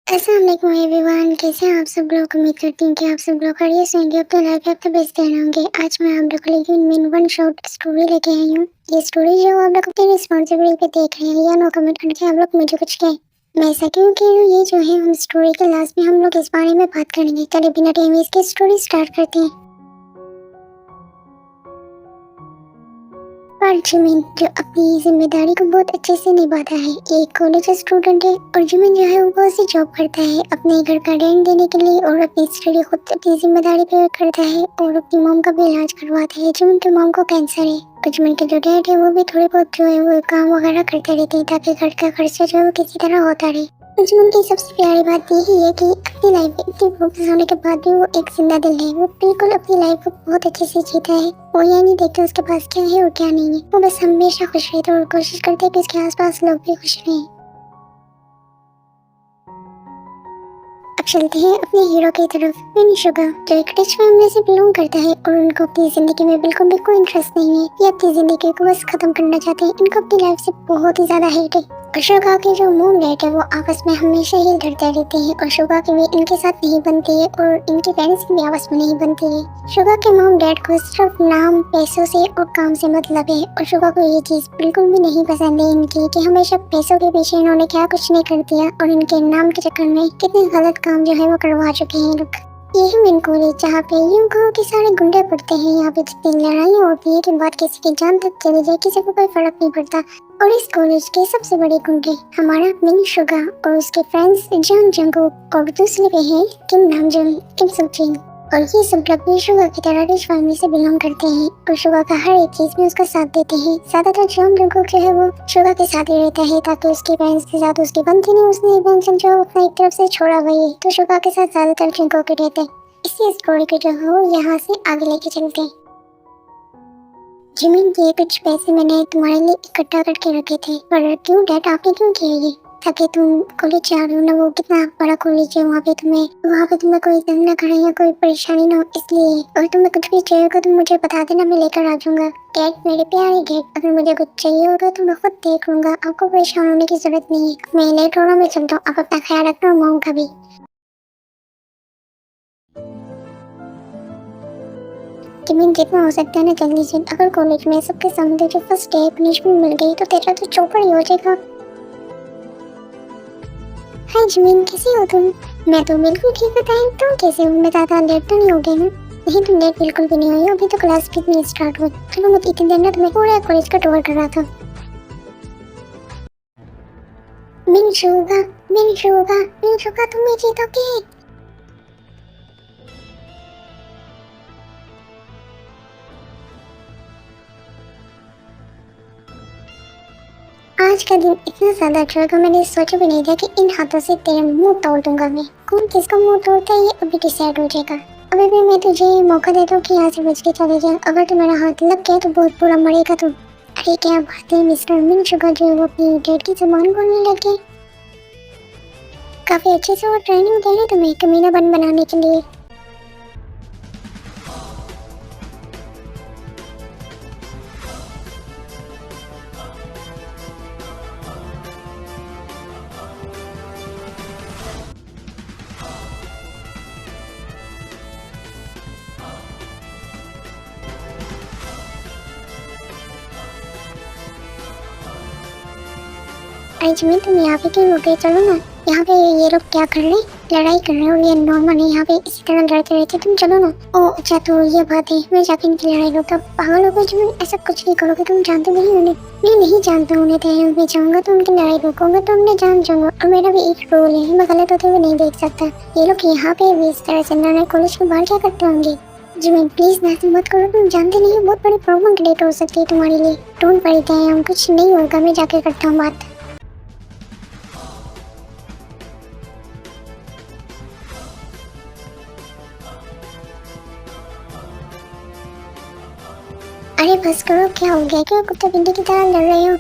अस्सलाम वालेकुम एवरीवन, कैसे हैं आप सब लोग। उम्मीद करती हूँ कि आप सब लोग खैरियत से होंगे, अपनी लाइफ में अपने बेस्ट रहना होंगे। आज मैं आप लोगों के लिए मेन वन शॉट स्टोरी लेके आई हूँ। ये स्टोरी जो आप लोग अपनी रिस्पॉन्सिबिलिटी पे देख रहे हैं या नो कमेंट करके आप लोग मुझे कुछ कहें, मैं ऐसा क्यों कह रही हूँ, ये जो है हम स्टोरी के लास्ट में हम लोग इस बारे में बात करेंगे। चलिए बिना टाइम वेस्ट के स्टोरी स्टार्ट करते हैं। और जिमिन जो अपनी जिम्मेदारी को बहुत अच्छे से निभाता है, एक कॉलेज स्टूडेंट है और जिमिन जो है वो बहुत सी जॉब करता है अपने घर का रेंट देने के लिए और अपनी स्टडी खुद अपनी जिम्मेदारी पे करता है और अपनी मॉम का भी इलाज करवाता है। जिमिन के मॉम को कैंसर है और जिमिन के जो डैड है वो भी थोड़े बहुत जो है वो काम वगैरह करते रहते हैं ताकि घर का खर्चा जो है वो किसी तरह होता रहे। जिमिन की सबसे प्यारी बात यही है कि अपनी लाइफ में इतनी प्रोग्रेस होने के बाद भी वो एक जिंदा दिल है। वो बिल्कुल अपनी लाइफ को बहुत अच्छे से जीता है। वो ये नहीं देखता उसके पास क्या है और क्या नहीं है, वो बस हमेशा खुश रहता है और कोशिश करता है कि उसके आसपास लोग भी खुश रहें। अब चलते हैं अपने हीरो की तरफ। मिनी शुगर जो एक रिच फैमिली से बिलोंग करता है और उनको अपनी जिंदगी में बिल्कुल भी कोई इंटरेस्ट नहीं है। ये अपनी जिंदगी को बस खत्म करना चाहते हैं। इनको अपनी लाइफ से बहुत ही ज्यादा हेट है। और शुगा के जो मोम डैड है वो आपस में हमेशा ही लड़ते रहते हैं और शुगा की भी इनके साथ नहीं बनती है और इनके पेरेंट्स की भी आपस में नहीं बनती है। शुगा के मोम डैड को सिर्फ नाम, पैसों से और काम से मतलब है और शुगा को ये चीज बिल्कुल भी नहीं पसंद है इनकी कि हमेशा पैसों के पीछे इन्होंने क्या कुछ नहीं कर दिया और इनके नाम के चक्कर में कितने गलत काम जो है वो करवा चुके हैं लोग। ये है मेन कॉलेज जहाँ पे यूं कहो कि सारे गुंडे पड़ते हैं। यहाँ पे जितनी लड़ाइयाँ होती है कि बात किसी की जान तक चली जाए किसी को कोई फर्क नहीं पड़ता। और इस कॉलेज के सबसे बड़े गुंडे हमारा मिनी शुगा और उसके फ्रेंड्स जंग जंगुक और दूसरे पे है किम नामजून, किम सुचिन। और ये सब लोग भी शुगा की तरह रिच फैमिली से बिलोंग करते हैं और शुगा का हर एक चीज में उसका साथ देते हैं। ज्यादातर जंग जंगुक जो है वो शुगा के साथ ही रहता है ताकि उसके पेरेंट्स के साथ उसकी बनती नहीं। उसने बेंसन जो अपना एक तरफ से छोड़ा हुआ है तो शुगा के साथ ज्यादातर जंगुक के रहते हैं। इसी स्टोरी को जो है वो यहाँ से आगे लेके चलते हैं। जिमिन, ये कुछ पैसे मैंने तुम्हारे लिए इकट्ठा करके रखे थे। पर क्यों डैड, आपने क्यों किया ये? ताकि तुम कॉलेज जा रहे हो ना, वो कितना बड़ा कॉलेज है, वहाँ पे तुम्हें कोई तंग ना करे या कोई परेशानी ना हो, इसलिए। और तुम्हें कुछ भी चाहिए होगा तो मुझे बता देना, मैं लेकर आ जाऊंगा। डैड, मेरे प्यारे डैड, अगर मुझे कुछ चाहिए होगा तो मैं खुद देख लूंगा, आपको परेशान होने की जरूरत नहीं है। मैं लेट हो रहा हूँ, मैं चलता हूँ, आप अपना ख्याल रखना और मॉम का भी। जिमिन, जितना हो सकता है ना जल्दी से, अगर कॉलेज में सबके सामने तुझे फर्स्ट डे पनिशमेंट मिल गई तो तेरा तो चौपड़ ही हो जाएगा। हाय जिमिन, कैसी हो तुम? मैं तो बिल्कुल ठीक बताई, तुम कैसे हो? मैं ज्यादा लेट तो नहीं हो गई ना? नहीं, तुम लेट बिल्कुल भी नहीं हुई, अभी तो क्लास भी नहीं स्टार्ट हुई। चलो मत, इतनी देर ना तुम्हें पूरा कॉलेज का टूर कर रहा था। मिनशुगा, मिनशुगा, मिनशुगा, तुम ये जीतोगे। आज का दिन इतना ज्यादा अच्छा होगा, मैंने सोचा भी नहीं था कि इन हाथों से तेरा मुंह तोड़ दूंगा मैं। कौन किसका मुंह तोड़ता है ये अभी डिसाइड हो जाएगा। अभी भी मैं तुझे मौका देता हूँ कि यहाँ से बच के चले जाए। अगर तुम्हारा हाथ लग गया तो बहुत बुरा मरेगा तू। अरे क्या बात है, मिस्टर मिनशुगा जो है वो अपनी डेट की जुबान बोलने लगे। काफी अच्छे से वो ट्रेनिंग दे रहे तुम्हें कमीना बनाने के लिए। अरे जिमिन, तुम यहाँ पे क्यों रुक गए? चलो ना, यहाँ पे ये लोग क्या कर रहे हैं? लड़ाई कर रहे हैं और ये नॉर्मल है, यहाँ पे इसी तरह लड़ते रहते। तुम चलो ना। ओ अच्छा, तो ये बात है, मैं जाके इनकी लड़ाई रोकता। पागल हो गए जिमिन, ऐसा कुछ नहीं करोगे, तुम जानते भी नहीं उन्हें। मैं नहीं जानता उन्हें, तो मैं जाऊंगा तो उनकी लड़ाई रोकूंगा तो उन्हें जान जाऊंगा। और मेरा भी एक रोल है, मैं गलत होते हुए नहीं देख सकता। ये लोग यहाँ पे भी इस तरह से लड़ाई कॉलेज के बाहर क्या करते होंगे? जिमिन प्लीज ना मत करो, तुम जानते नहीं हो बहुत बड़ी प्रॉब्लम क्रिएट हो सकती है तुम्हारे लिए। डोंट वरी, हम कुछ नहीं होगा, मैं जाके करता हूँ बात। अरे बस करो, क्या हो गया? क्यों कुत्ते बिल्ली की तरह लड़ रहे हो?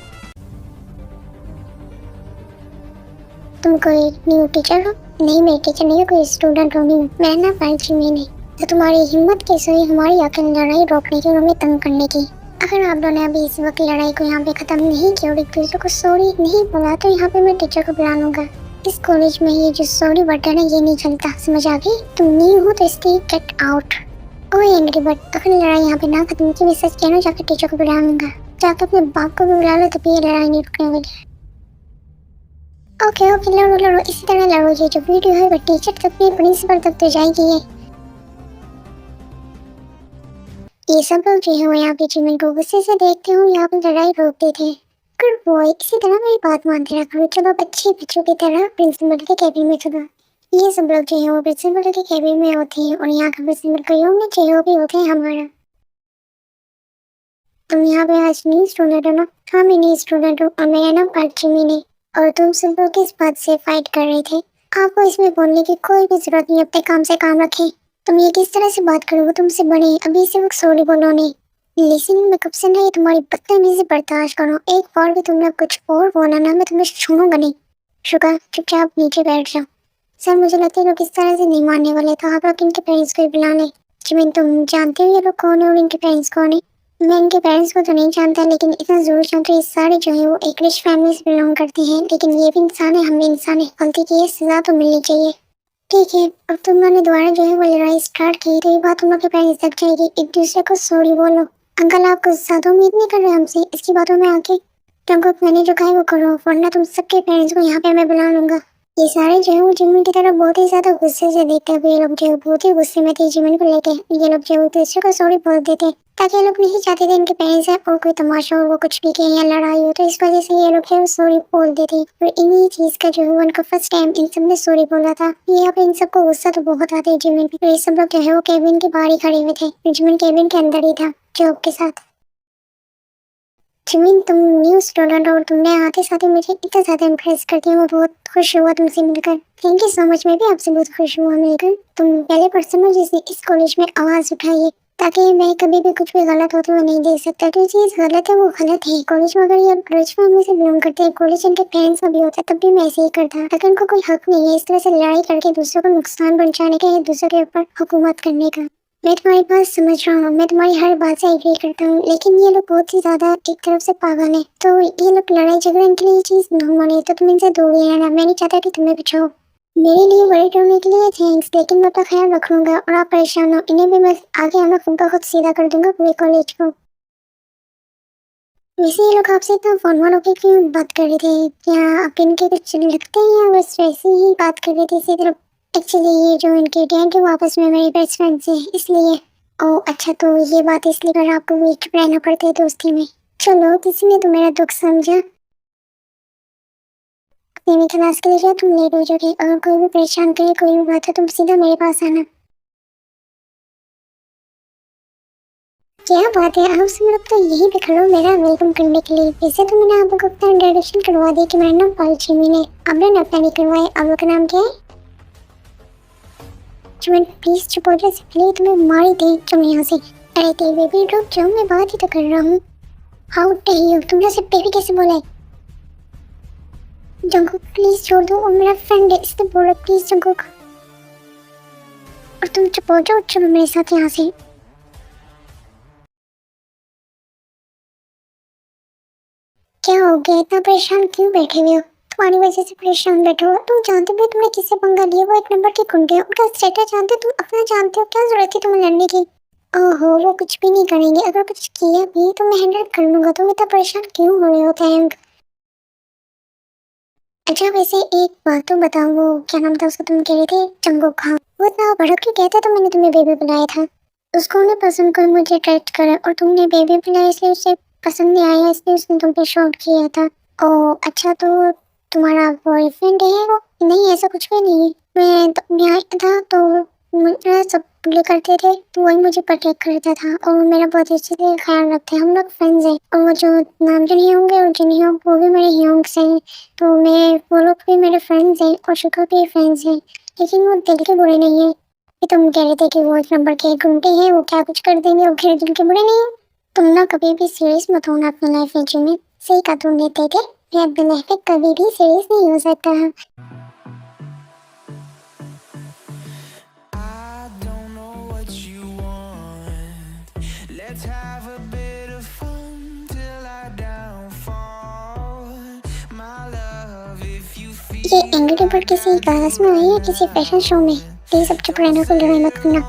तुम कोई न्यू टीचर हो? नहीं, मैं टीचर नहीं हूँ, कोई स्टूडेंट हूँ। मैं ना पार्टी में नहीं। तो तुम्हारी हिम्मत कैसे हुई हमारी आके लड़ाई रोकने की और हमें तंग करने की? अगर आप दोनों ने अभी इस वक्त लड़ाई को यहाँ पे खत्म नहीं किया और एक दूसरे को सॉरी नहीं बोला तो यहाँ पे मैं टीचर को बुला लूंगा। इस कॉलेज में ये जो सॉरी बटन है ये नहीं चलता, समझ आ गई? तुम न्यू हो तो इसलिए गेट आउट। ओए एंग्री बर्ड, अगर लड़ाई यहाँ पे ना खत्म की, मैं सच कहना जाकर टीचर को बुला लूंगा। जाकर अपने बाप को भी बुला लो, तभी ये लड़ाई नहीं रुकने वाली। ओके ओके, लड़ो लड़ो, इसी तरह लड़ो। ये जो वीडियो है वो टीचर तक भी, प्रिंसिपल तक तो जाएगी। ये सब लोग जो है वो यहाँ पे जिमिन को गुस्से से देखते हुए यहाँ पे लड़ाई रोकते थे। गुड बॉय, इसी तरह मेरी बात मानते रहा करो। चलो अच्छे बच्चों की तरह प्रिंसिपल के कैबिन में चलो। ये सब लोग जो है वो प्रिंसिपल के कैबिन में होते हैं और यहाँ का प्रिंसिपल कईयों में जो है वो भी होते हैं हमारा। तुम यहाँ पे आज न्यू स्टूडेंट हो ना? हाँ मैं न्यू स्टूडेंट हूँ और मेरा नाम पार्क जिमिन है। और तुम सब लोग किस बात से फाइट कर रहे थे? आपको इसमें बोलने की कोई भी जरूरत नहीं, अपने काम से काम रखें। तुम ये किस तरह से बात करो, वो तुमसे बड़े हैं, अभी से वो सॉरी बोलो नहीं। लेकिन मैं कब से ना ये तुम्हारी बदतमीजी बर्दाश्त करूँ, एक बार भी तुमने कुछ और बोला ना मैं तुम्हें छोड़ूंगा नहीं। शुक्र, चुपचाप नीचे बैठ जाओ। सर मुझे लगता है लोग इस तरह से नहीं मानने वाले, तो आप लोग इनके पेरेंट्स को ही बुला लें। जिमिन तुम जानते हो ये लोग कौन है और इनके पेरेंट्स कौन है? मैं इनके पेरेंट्स को तो नहीं जानता, लेकिन इतना जरूर जानता हूँ ये सारे जो है वो एक रिच फैमिली से बिलोंग करते हैं। लेकिन ये भी इंसान है, हम भी इंसान है, गलती की है सजा तो मिलनी चाहिए। ठीक है, अब तुम लोगों ने दोबारा जो है वो लड़ाई स्टार्ट की तो ये बात तुम लोग के पेरेंट्स तक जाएगी। एक दूसरे को सॉरी बोलो। अंकल आप कुछ ज्यादा उम्मीद नहीं कर रहे हमसे, इसकी बातों में आके तुमको मैंने जो कहा है वो करो, वरना तुम सबके पेरेंट्स को यहाँ पे मैं बुला लूंगा। ये सारे जो है वो जिमिन की तरफ बहुत ही ज्यादा गुस्से से देखते हैं। ये लोग जो है बहुत ही गुस्से में थे जिमिन को लेके। ये लोग जो है दूसरे को सॉरी बोल देते, ताकि ये लोग नहीं चाहते थे इनके पेरेंट्स है और कोई तमाशा हो, वो कुछ भी कहे या लड़ाई हो, तो इस वजह से ये लोग जो है सॉरी बोल देते। और इन्हीं चीज का जो है उनका फर्स्ट टाइम इन सब ने सॉरी बोला था। यहाँ पे इन सबको गुस्सा तो बहुत आता है जिमिन पे। ये सब लोग जो है वो केबिन के बाहर ही खड़े हुए थे, जिमिन केबिन के अंदर ही था जॉब के साथ। जिमिन तुम न्यू स्टूडेंट और तुमने आते साथ ही मुझे इतना ज़्यादा इम्प्रेस करती हूँ, मैं बहुत खुश हुआ तुमसे मिलकर। थैंक यू सो मच, मैं भी आपसे बहुत खुश हुआ मिलकर। तुम पहले पर्सन हो जिसने इस कॉलेज में आवाज़ उठाई है, ताकि मैं कभी भी कुछ भी गलत होते हुए नहीं देख सकता। जो चीज़ गलत है वो गलत है। कॉलेज में अगर ये रिच फैमिली से बिलोंग करते हैं, कॉलेज इनके पेरेंट्स का भी होता है, तब भी मैं ऐसे ही करता। लेकिन उनको कोई हक नहीं है इस तरह से लड़ाई करके दूसरों को नुकसान पहुँचाने का या दूसरों के ऊपर हुकूमत करने का। मैं तुम्हारी बात समझ रहा हूँ, मैं तुम्हारी हर बात से एग्री करता हूँ, लेकिन ये लोग बहुत ही ज्यादा एक तरफ से पागल हैं। तो ये लोग लड़ाई झगड़े के लिए ये चीज नॉर्मल है, तो तुम इनसे दूर ही रहना। मैं नहीं चाहता कि तुम्हें बचाओ। मेरे लिए वरीड होने के लिए थैंक्स, लेकिन मैं अपना ख्याल रखूंगा और आप परेशान हो, इन्हें भी मैं आगे आना उनका खुद सीधा कर दूंगा पूरे कॉलेज को। वैसे ये लोग आपसे इतना फॉर्मल होकर क्यों बात कर रहे थे? क्या आप इनके कुछ लगते हैं या बस वैसे ही बात कर रहे थे इसी तरह? एक्चुअली ये जो इनके डैड है वो आपस में मेरी बेस्ट फ्रेंड्स है, इसलिए। ओह अच्छा, तो ये बात इसलिए कर आपको भी चुप रहना पड़ता है दोस्ती में। चलो किसी ने तो मेरा दुख समझा। अपनी में क्लास के लिए क्या तुम लेट हो जाओगे? अगर कोई भी परेशान करे, कोई भी बात है, तुम सीधा मेरे पास आना। क्या बात है, आप सब लोग तो यही पे खड़े हो मेरा वेलकम करने के लिए। वैसे तो मैंने आप लोग को अपना इंट्रोडक्शन करवा दिया कि मेरा नाम पाल जिमिन है। आपने अपना नहीं करवाया। आप लोग का नाम क्या है? जिमिन प्लीज चुप हो जा, पहले तुम्हें मार ही दे। तुम यहाँ से। अरे तेरी बेबी रुक जाओ, मैं बात ही तो कर रहा हूँ। हाउ डेयर यू, तुमने सिर्फ बेबी कैसे बोला है? जंगकुक प्लीज छोड़ दो, और मेरा फ्रेंड है इसने बोला प्लीज जंगकुक। और तुम चुप हो जाओ, चलो मेरे साथ यहाँ से। क्या हो गया, इतना परेशान क्यों बैठे हुए हो? तुम्हारी वजह से परेशान बैठे हो। तुम जानते भी तुमने किससे पंगा लिया, वो एक नंबर के गुंडे हैं। उनका स्टेटस जानते हो, तुम अपना जानते हो, क्या जरूरत थी तुम्हें लड़ने की? ओहो, वो कुछ भी नहीं करेंगे। अगर कुछ किया भी तो मैं हैंडल कर लूंगा। तुम इतना परेशान क्यों हो रहे हो थैंक? अच्छा वैसे एक बात तो बताओ, वो क्या नाम था उसका, तुम कह रहे थे जंगकुक? हाँ, वो इतना भड़क के कहता तो मैंने तुम्हें बेबी बुलाया था। उसको ने पसंद कर मुझे अट्रैक्ट करा और तुमने बेबी बुलाया, इसलिए उसे पसंद नहीं आया, इसलिए उसने तुम पे शॉट किया था। ओह अच्छा, तो तुम्हारा बॉयफ्रेंड है वो? नहीं ऐसा कुछ भी नहीं है। मैं तो यहाँ था तो मुझे सब ये करते थे, तो वही मुझे प्रोटेक्ट करता था और वो मेरा बहुत अच्छे से ख्याल रखते हैं। हम लोग फ्रेंड्स हैं। और वो जो नामजन ही होंगे और जिन्हीं होंगे वो भी मेरे हियोंग्स हैं। तो मैं वो लोग भी मेरे फ्रेंड्स हैं और शुक्र भी फ्रेंड्स हैं, लेकिन वो दिल के बुरे नहीं है। कि तुम कह रहे थे कि वो एक नंबर के गुंडे हैं, वो क्या कुछ कर देंगे, वो फिर दिल के बुरे नहीं है। तुम ना कभी भी सीरियस मत होना अपनी लाइफ में जिमिन। सही कहा तुमने थे, मैं अपनी लाइफ में कभी भी सीरियस नहीं हो सकता। Let's have a bit of fun till I downfall. My love, if you feel ये एंग्री बर्ड किसी क्लास में आई या किसी फैशन शो में? प्लीज अब चुप रहना, कोई लड़ाई मत करना।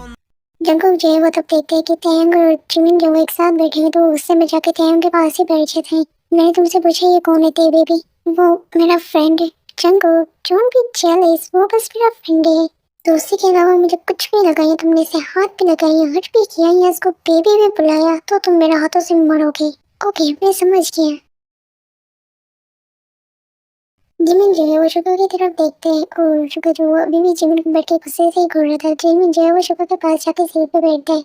जंगकुक जो है वो तब देखते हैं कि ताeyang और जिमिन जो वो एक साथ बैठे हैं, तो गुस्से में जाके ताeyang के पास ही बैठ जाते हैं। मैंने तुमसे पूछा ये कौन है ते बेबी? वो मेरा फ्रेंड है। जंगकुक डोंट बी जेलस, वो बस मेरा फ्रेंड है। दोस्ती के अलावा मुझे कुछ भी लगाया तुमने, इसे हाथ भी लगाया, हट भी किया या इसको बेबी भी बुलाया तो तुम मेरे हाथों से मरोगे। ओके मैं समझ गया। जिमिन जो है वो शुगर की तरफ देखते हैं और शुगर जो वो अभी भी जिमिन को बैठ के गुस्से से ही घूर रहा था। जिमिन जो है वो शुगर के पास जाके सीट पे बैठता है।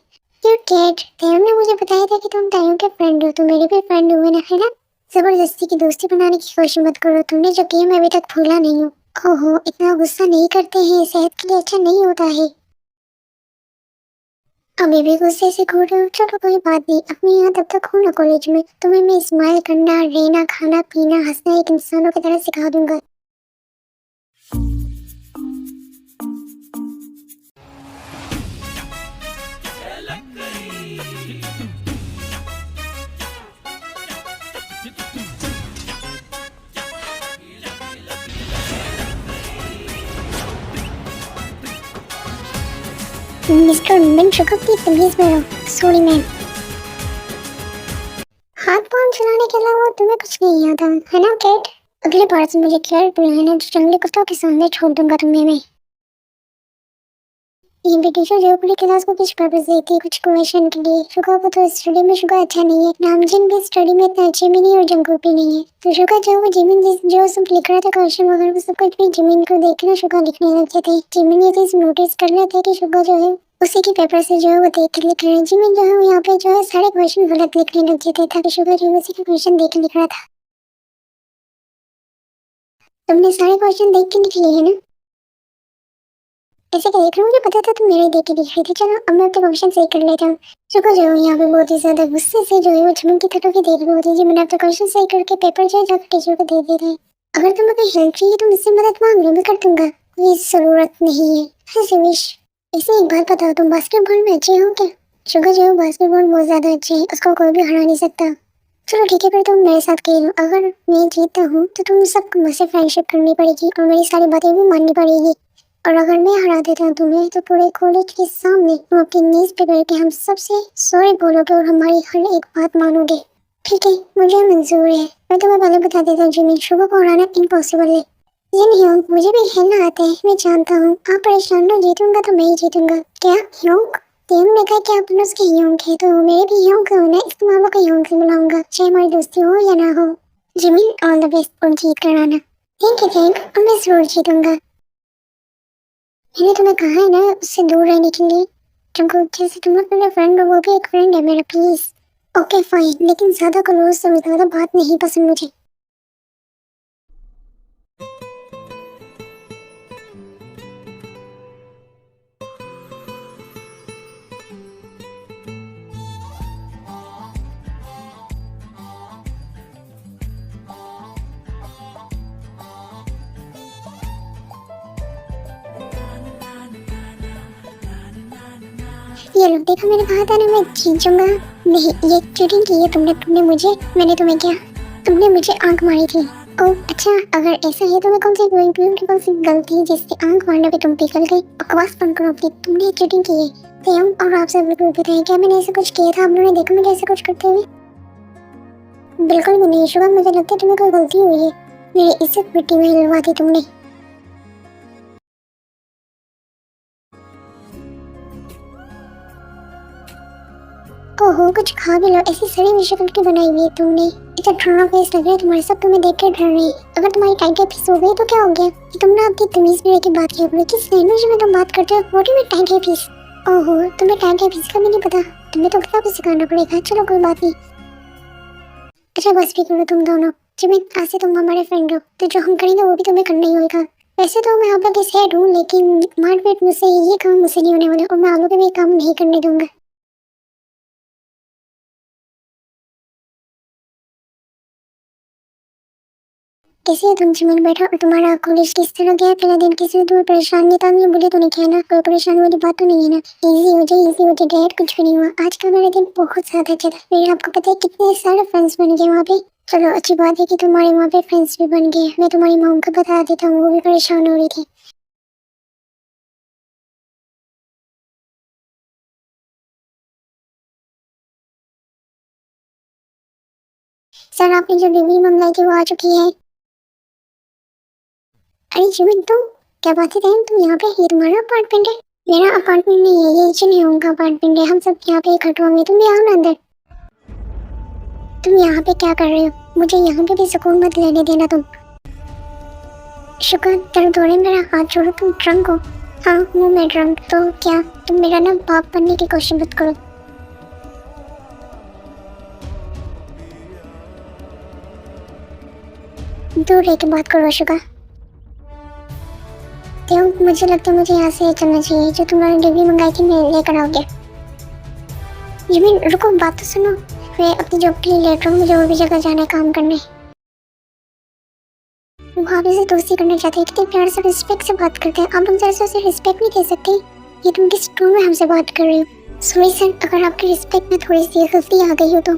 यू कैट, तायम ने मुझे बताया था कि तुम तायम के फ्रेंड हो, तो मेरे भी फ्रेंड हुए ना, है ना? जबरदस्ती की दोस्ती बनाने की कोशिश मत करो, तुमने जो किया मैं अभी तक भूला नहीं हूँ। ओहो इतना गुस्सा नहीं करते हैं, सेहत के लिए अच्छा नहीं होता है। अभी भी गुस्से से घूर रहे हो? चलो कोई बात नहीं, अपने यहाँ तब तक हो ना कॉलेज में, तुम्हें मैं स्माइल करना, रहना, खाना पीना, हंसना एक इंसानों की तरह सिखा दूंगा। मिस्टर मिन शुगर की तमीज में रहो। Sorry ma'am. हाथ पांव चलाने के अलावा तुम्हें कुछ नहीं आता है ना कैट? अगले बार से मुझे कैट बुलाना, जो जंगली कुत्तों के सामने छोड़ दूंगा तुम्हें मैं। ये टीचर जो पूरी क्लास को कुछ पर्पस देती है, कुछ क्वेश्चन के लिए। शुगर को तो स्टडी में शुगर अच्छा नहीं है, नामजिन भी स्टडी में इतना अच्छे भी नहीं और जंगकुक भी नहीं है। तो शुगर जो वो जिमिन जो सब लिख रहा था क्वेश्चन वगैरह, वो सब कुछ भी जिमिन को देख के शुगर लिखने लग जाते। जिमिन ये चीज नोटिस कर लेते कि शुगर जो है उसी के पेपर से जो है वो देख कर लिख रहे हैं। जिमिन जो है वो यहाँ पे जो है सारे क्वेश्चन गलत लिखने लग जाते, ताकि शुगर जो है उसी के क्वेश्चन देख के लिख रहा था। तुमने सारे क्वेश्चन देख के लिख लिए है ना? ऐसे क्या देख रहे हो? मुझे पता था तुम मेरे देख के लिख रही थी। चलो अब मैं अपने क्वेश्चन सही कर लेता हूँ। शुक्र जो है यहाँ पे बहुत ही ज्यादा गुस्से से जो है वो जिमिन की तरफ ही देख रही होती है। जी मैंने अपना क्वेश्चन सही करके पेपर जो है जाकर टीचर को दे देता है। अगर तुम्हें कोई हेल्प चाहिए तो मुझसे मदद मांग लो, मैं कर दूंगा, कोई जरूरत नहीं है। ऐसे विश। इसे एक बात बताओ, तुम बास्केटबॉल में अच्छे हो क्या? शुगर जो है बास्केटबॉल बहुत ज्यादा अच्छे है, उसको कोई भी हरा नहीं सकता। चलो ठीक है, फिर तुम मेरे साथ खेलो। अगर मैं जीतता हूँ तो तुम सबको मुझसे फ्रेंडशिप करनी पड़ेगी और मेरी सारी बातें भी माननी पड़ेगी। और अगर मैं हरा देता हूँ तुम्हें तो पूरे कॉलेज के सामने तुम अपनी नीज पे बैठ के हम सबसे सॉरी बोलोगे और हमारी हर एक बात मानोगे। ठीक है, मुझे मंजूर है। मैं तुम्हें पहले बता देता हूँ जिमिन, शुभ को हराना इम्पॉसिबल है। ये नहीं हो, मुझे भी खेलना आता है, मैं जानता हूँ। आप परेशान ना, जीतूंगा तो मैं ही जीतूंगा। क्या ह्योंग? तेम ने कहा कि आप दोनों उसके ह्योंग है, तो मेरे भी ह्योंग होना, इस मामलों को ह्योंग से बुलाऊंगा, चाहे हमारी दोस्ती हो या ना हो। जिमिन ऑल द बेस्ट और जीत कर आना। थैंक यू थैंक, अब मैं जरूर जीतूंगा। मैंने तुम्हें कहा है ना उससे दूर रहने के लिए। तुमको जैसे तुम लोग मेरा फ्रेंड हो, वो भी एक फ्रेंड है मेरा, प्लीज। ओके फाइन, लेकिन ज्यादा क्लोज से ज्यादा बात नहीं पसंद मुझे। ये लो, देखा मैंने कहा था ना मैं जीत जाऊंगा। नहीं, ये चीटिंग की है तुमने। मुझे, मैंने तुम्हें क्या? तुमने मुझे आंख मारी थी। ओह अच्छा, अगर ऐसा है तो मैं कौन सी कौन सी गलती जिससे आंख मारने पे तुम पिघल गई? बकवास बंद करो अपनी, तुमने चीटिंग की है। तेम और आप सब बिल्कुल बताएं, क्या मैंने ऐसा कुछ किया था? आप लोगों ने देखा मुझे ऐसा कुछ करते हुए? बिल्कुल भी नहीं शुभम, मुझे लगता है तुम्हें कोई गलती हुई है। मेरी इज्जत मिट्टी में हिलवा दी तुमने। ओहो कुछ खा भी लो, ऐसी सड़ी हुई शक्ल की बनाई हुई है तुमने। इतना डरना फेस लग रहा है तुम्हारे, सब तुम्हें देख के डर रहे हैं। अगर तुम्हारी टाइट फीस हो गई तो क्या हो गया? कि तुम ना अपनी तमीज में रह के बात किया करो। किस लैंग्वेज में तुम बात करते हो? व्हाट में टाइट फीस? ओहो तुम्हें टाइट फीस का भी नहीं पता? तुम्हें तो कितना कुछ सिखाना पड़ेगा। चलो कोई बात नहीं। अच्छा बस भी करो तुम दोनों। जिमिन आज से तुम हमारे फ्रेंड हो, तो जो हम करेंगे वो भी तुम्हें करना ही होगा। वैसे तो मैं आप लोग के हेड हूँ, लेकिन मारपीट मुझसे, ये काम मुझसे नहीं होने वाला और मैं आप लोग के भी काम नहीं करने दूंगा। कैसे हो तुम? जिमिन बैठा। और तुम्हारा कॉलेज किस तरह गया? पहला दिन किसी तुम्हें परेशान नहीं था? नहीं बोले तो नहीं किया ना? कोई परेशानी वाली बात तो नहीं है ना? इजी हो जाए, इजी हो जाए डैड, कुछ भी नहीं हुआ। आज का मेरा दिन बहुत ज्यादा अच्छा था। मेरे आपको पता है कितने सारे फ्रेंड्स बन गए वहाँ पे। चलो अच्छी बात है कि तुम्हारे वहाँ पे फ्रेंड्स भी बन गए। मैं तुम्हारी मॉम को बता देता हूँ, वो भी परेशान हो रही थी। सर आपने जो डिग्री मंगवाई थी वो आ चुकी है। अरे जीवन तुम क्या बात है तुम यहाँ पे? ये तुम्हारा अपार्टमेंट है? मेरा अपार्टमेंट नहीं है, ये चिन्ह का अपार्टमेंट है। हम सब यहाँ पे इकट्ठे होंगे, तुम भी आओ ना अंदर। तुम यहाँ पे क्या कर रहे हो? मुझे यहाँ पे भी सुकून मत लेने देना तुम। शुक्र दर्द हो रहा है मेरा, हाथ छोड़ो। तुम ड्रंक हो? हाँ हूँ मैं ड्रंक। तो क्या तुम मेरा ना बाप बनने की कोशिश मत करो। दूर रह के बात करो शुक्र। क्यों? मुझे लगता है मुझे यहाँ से चलना चाहिए। जो तुम्हारी डिग्री मंगाई थी मैं लेकर आओगे। जमीन रुको, बात तो सुनो। मैं अपनी जॉब के लिए लेट रहा हूँ, मुझे और भी जगह जाना है काम करने। वो आप इसे दोस्ती करना चाहते हैं, कितने प्यार से रिस्पेक्ट से बात करते हैं। आप लोग जैसे उसे रिस्पेक्ट नहीं दे सकते। ये तुम किस टोन में हमसे बात कर रही हो? सॉरी सर, अगर आपकी रिस्पेक्ट में थोड़ी सी गलती आ गई हो तो।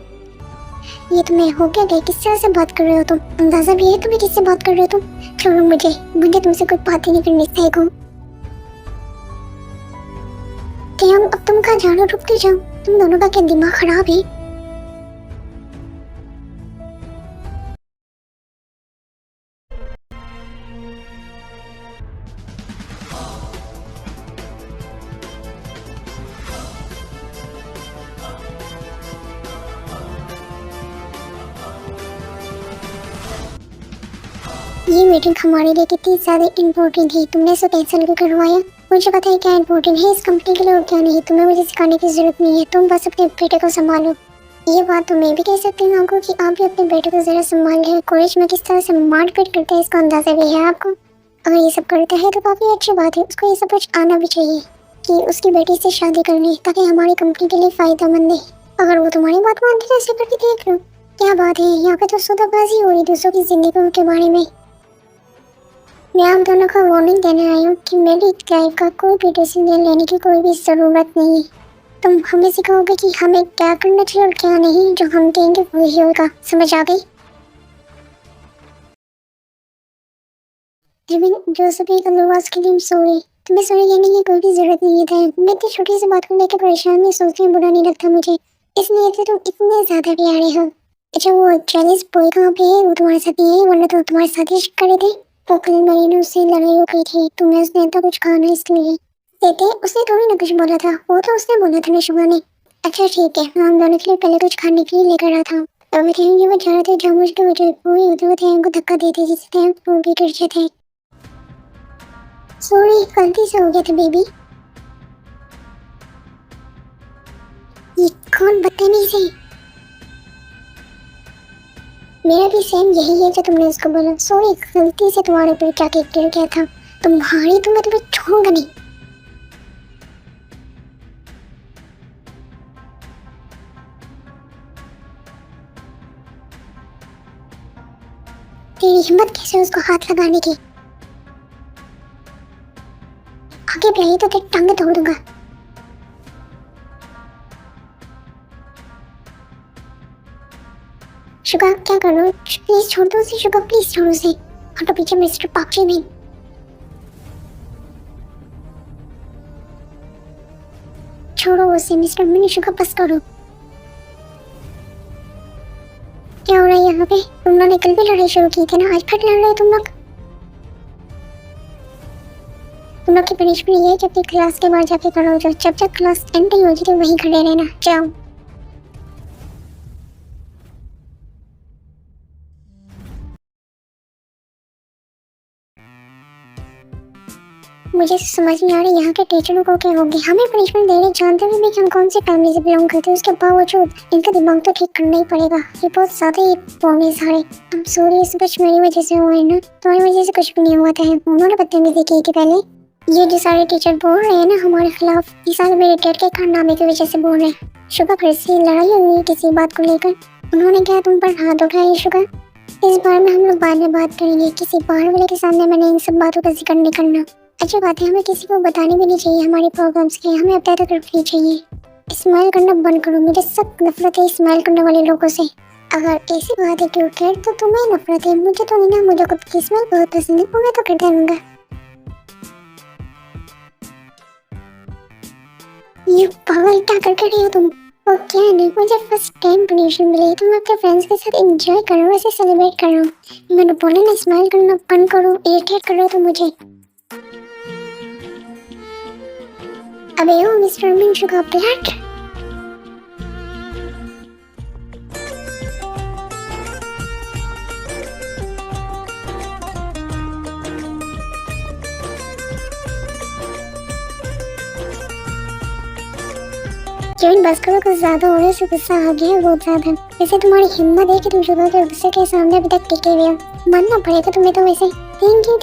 ये तुम्हें हो क्या गया? किस तरह से बात कर रहे हो तुम? अंदाजा भी है तुम्हें किससे बात कर रहे हो तुम? छोड़ो मुझे, मुझे तुमसे कोई बात ही नहीं करनी। सीखो क्या? अब तुम कहाँ जानो? रुकते जाओ। तुम दोनों का क्या दिमाग खराब है? ये मीटिंग हमारे लिए कितनी ज़्यादा इम्पोर्टेंट है। तुमने इसे कैंसिल क्यों करवाया? मुझे पता है क्या इम्पोर्टेंट है इस कंपनी के लिए और क्या नहीं। तुम्हें मुझे सिखाने की जरूरत नहीं है, तुम बस अपने बेटे को संभालो। ये बात तो मैं भी कह सकती हूँ आपको कि आप भी अपने बेटे को जरा संभाल रहे। कॉलेज में किस तरह से मारपीट करते हैं इसका अंदाजा भी है आपको। अगर ये सब करता है तो काफ़ी अच्छी बात है। उसको ये सब कुछ आना भी चाहिए कि उसकी बेटी से शादी कर ले, ताकि हमारी कंपनी के लिए फ़ायदेमंद है। अगर वो तुम्हारी बात मानती तो ऐसे करके देख लो। क्या बात है, यहाँ पे तो सौदाबाजी हो रही दूसरों की जिंदगियों के बारे में। मैं आप दोनों को वार्निंग देने आई हूँ कि मेरी लाइफ का कोई भी डिसीजन लेने की कोई भी ज़रूरत नहीं है। तुम हमें सिखाओगे कि हमें क्या करना चाहिए और क्या नहीं। जो हम कहेंगे वही होगा, समझ आ गई? जिमिन जोसेफी कलरवास के लिए सॉरी। तुम्हें सॉरी कहने की कोई भी ज़रूरत नहीं है। मैं इतनी छोटी सी बात को लेकर परेशान नहीं, सोचने बुरा नहीं लगता मुझे। इसलिए तो तुम इतने ज़्यादा प्यारे हो। अच्छा वो चाइनीज बॉय कहाँ पे है? वो तुम्हारे साथ ही है, वरना तो तुम्हारे साथ ही करे थे। वो कल मैंने उससे लड़ाई हो गई थी, तुम्हें उसने इतना कुछ कहा ना इसलिए। देते उसने थोड़ी ना कुछ बोला था, वो तो उसने बोला था ना शुभा ने। अच्छा ठीक है, मैं हम दोनों के लिए पहले कुछ खाने के लिए लेकर आया था। अब वे थे वो जा रहे थे जमुज के वजह हुई उधर थे उनको धक्का देते जिससे वो भी गिर गए थे। सॉरी गलती से हो गया था बेबी। ये कौन बदतमीज है? मेरा भी सेम यही है जो तुमने उसको बोला। सॉरी गलती से तुम्हारे ऊपर जाके गिर गया था। तुम्हारी तो मैं तुम्हें छोड़ूंगा नहीं। तेरी हिम्मत कैसे उसको हाथ लगाने की? आगे बढ़ी तो तेरी टांग तोड़ दूंगा। शुगा क्या कर रहे हो? प्लीज छोड़ दो उसे शुगा, प्लीज छोड़ो उसे। हटो पीछे मिस्टर पापची में। छोड़ो उसे मिस्टर मिनी शुगा, बस करो। क्या हो रहा है यहाँ पे? तुम लोगों ने कल भी लड़ाई शुरू की थी ना, आज फिर लड़ रहे हो तुम लोग? तुम लोग की पनिशमेंट ये है कि अपनी क्लास के बाहर जाके खड़े हो जाओ। जब तक क्लास एंड नहीं होगी तो वहीं खड़े रहना। जाओ। मुझे समझ नहीं आ रही यहाँ के टीचरों को क्या होगी। हमें पनिशमेंट दे रहे जानते हुए भी कि हम कौन सी फैमिली से बिलोंग करते हैं, उसके बावजूद इनका दिमाग तो ठीक करना ही पड़ेगा। ये बहुत ज्यादा ही बोल है सारे। I'm sorry, इस कुछ मेरी वजह से हुआ है ना, तुम्हारी वजह से कुछ भी नहीं हुआ था। उन्होंने बदतमीजी की थी पहले। ये जो सारे टीचर बोल रहे हैं ना हमारे खिलाफ, ये सारे मेरे डैड के कारनामे की वजह से बोल रहे हैं। शुगर फिर से लड़ाई हुई है किसी बात को लेकर। उन्होंने क्या तुम पर हाथ उठाया? शुगर इस बारे में हम लोग बाद में बात करेंगे। किसी बाहर वाले के सामने मैंने इन सब बातों का जिक्र नहीं करना। अच्छी बात है, हमें किसी को बतानी भी नहीं चाहिए हमारी प्रॉब्लम्स की। हमें अपडेट रखनी चाहिए। स्माइल करना बंद करो, मुझे सख्त नफरत है स्माइल करने वाले लोगों से। अगर ऐसी बात है क्यूट है तो तुम्हें नफरत है, मुझे तो नहीं ना, मुझे खुद की स्मेल बहुत पसंद है, वो मैं तो करता रहूंगा। ये पागल क्या करके रही हो तुम? वो क्या नहीं, मुझे फर्स्ट टाइम परमिशन मिली, तुम अपने फ्रेंड्स के साथ एंजॉय करो, ऐसे सेलिब्रेट करो। मैंने बोला ना स्माइल करना बंद करो, इरिटेट कर रहे हो तुम मुझे। अबे ओ मिस्टर मिनशुगा ब्लैट। केविन बस करो, कुछ ज्यादा होने से गुस्सा आ गया है, बहुत ज्यादा। वैसे तुम्हारी हिम्मत है कि तुम शुगा के गुस्से के सामने अभी तक टिके हुए हो, मानना पड़ेगा तुम्हें तो वैसे। Thank you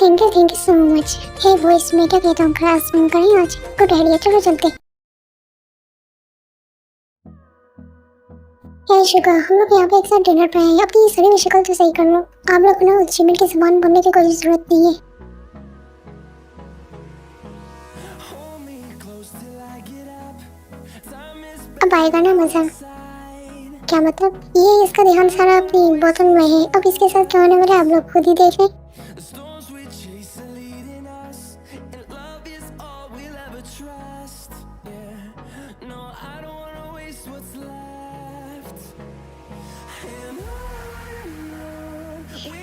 so much. Hey boys, मैं क्या कहता हूँ, क्लास बंक करें आज? गुड आइडिया, चलो चलते। हे शुगा, हम लोग यहाँ पे एक साथ डिनर पे आए हैं, अपनी ये सड़ी हुई शक्ल तो सही कर लो। आप लोग को ना उस जिमिल की जुबान बोलने की कोई जरूरत नहीं है। hold me close till I get up. Time is अब आएगा ना मजा। beside. क्या मतलब? ये इसका ध्यान सारा अपनी बोतल में है, अब इसके साथ क्या होने वाला है आप लोग खुद ही देख लें। The storms we chase are leading us, and love is all we'll ever trust. Yeah, no, I don't wanna waste what's left. And on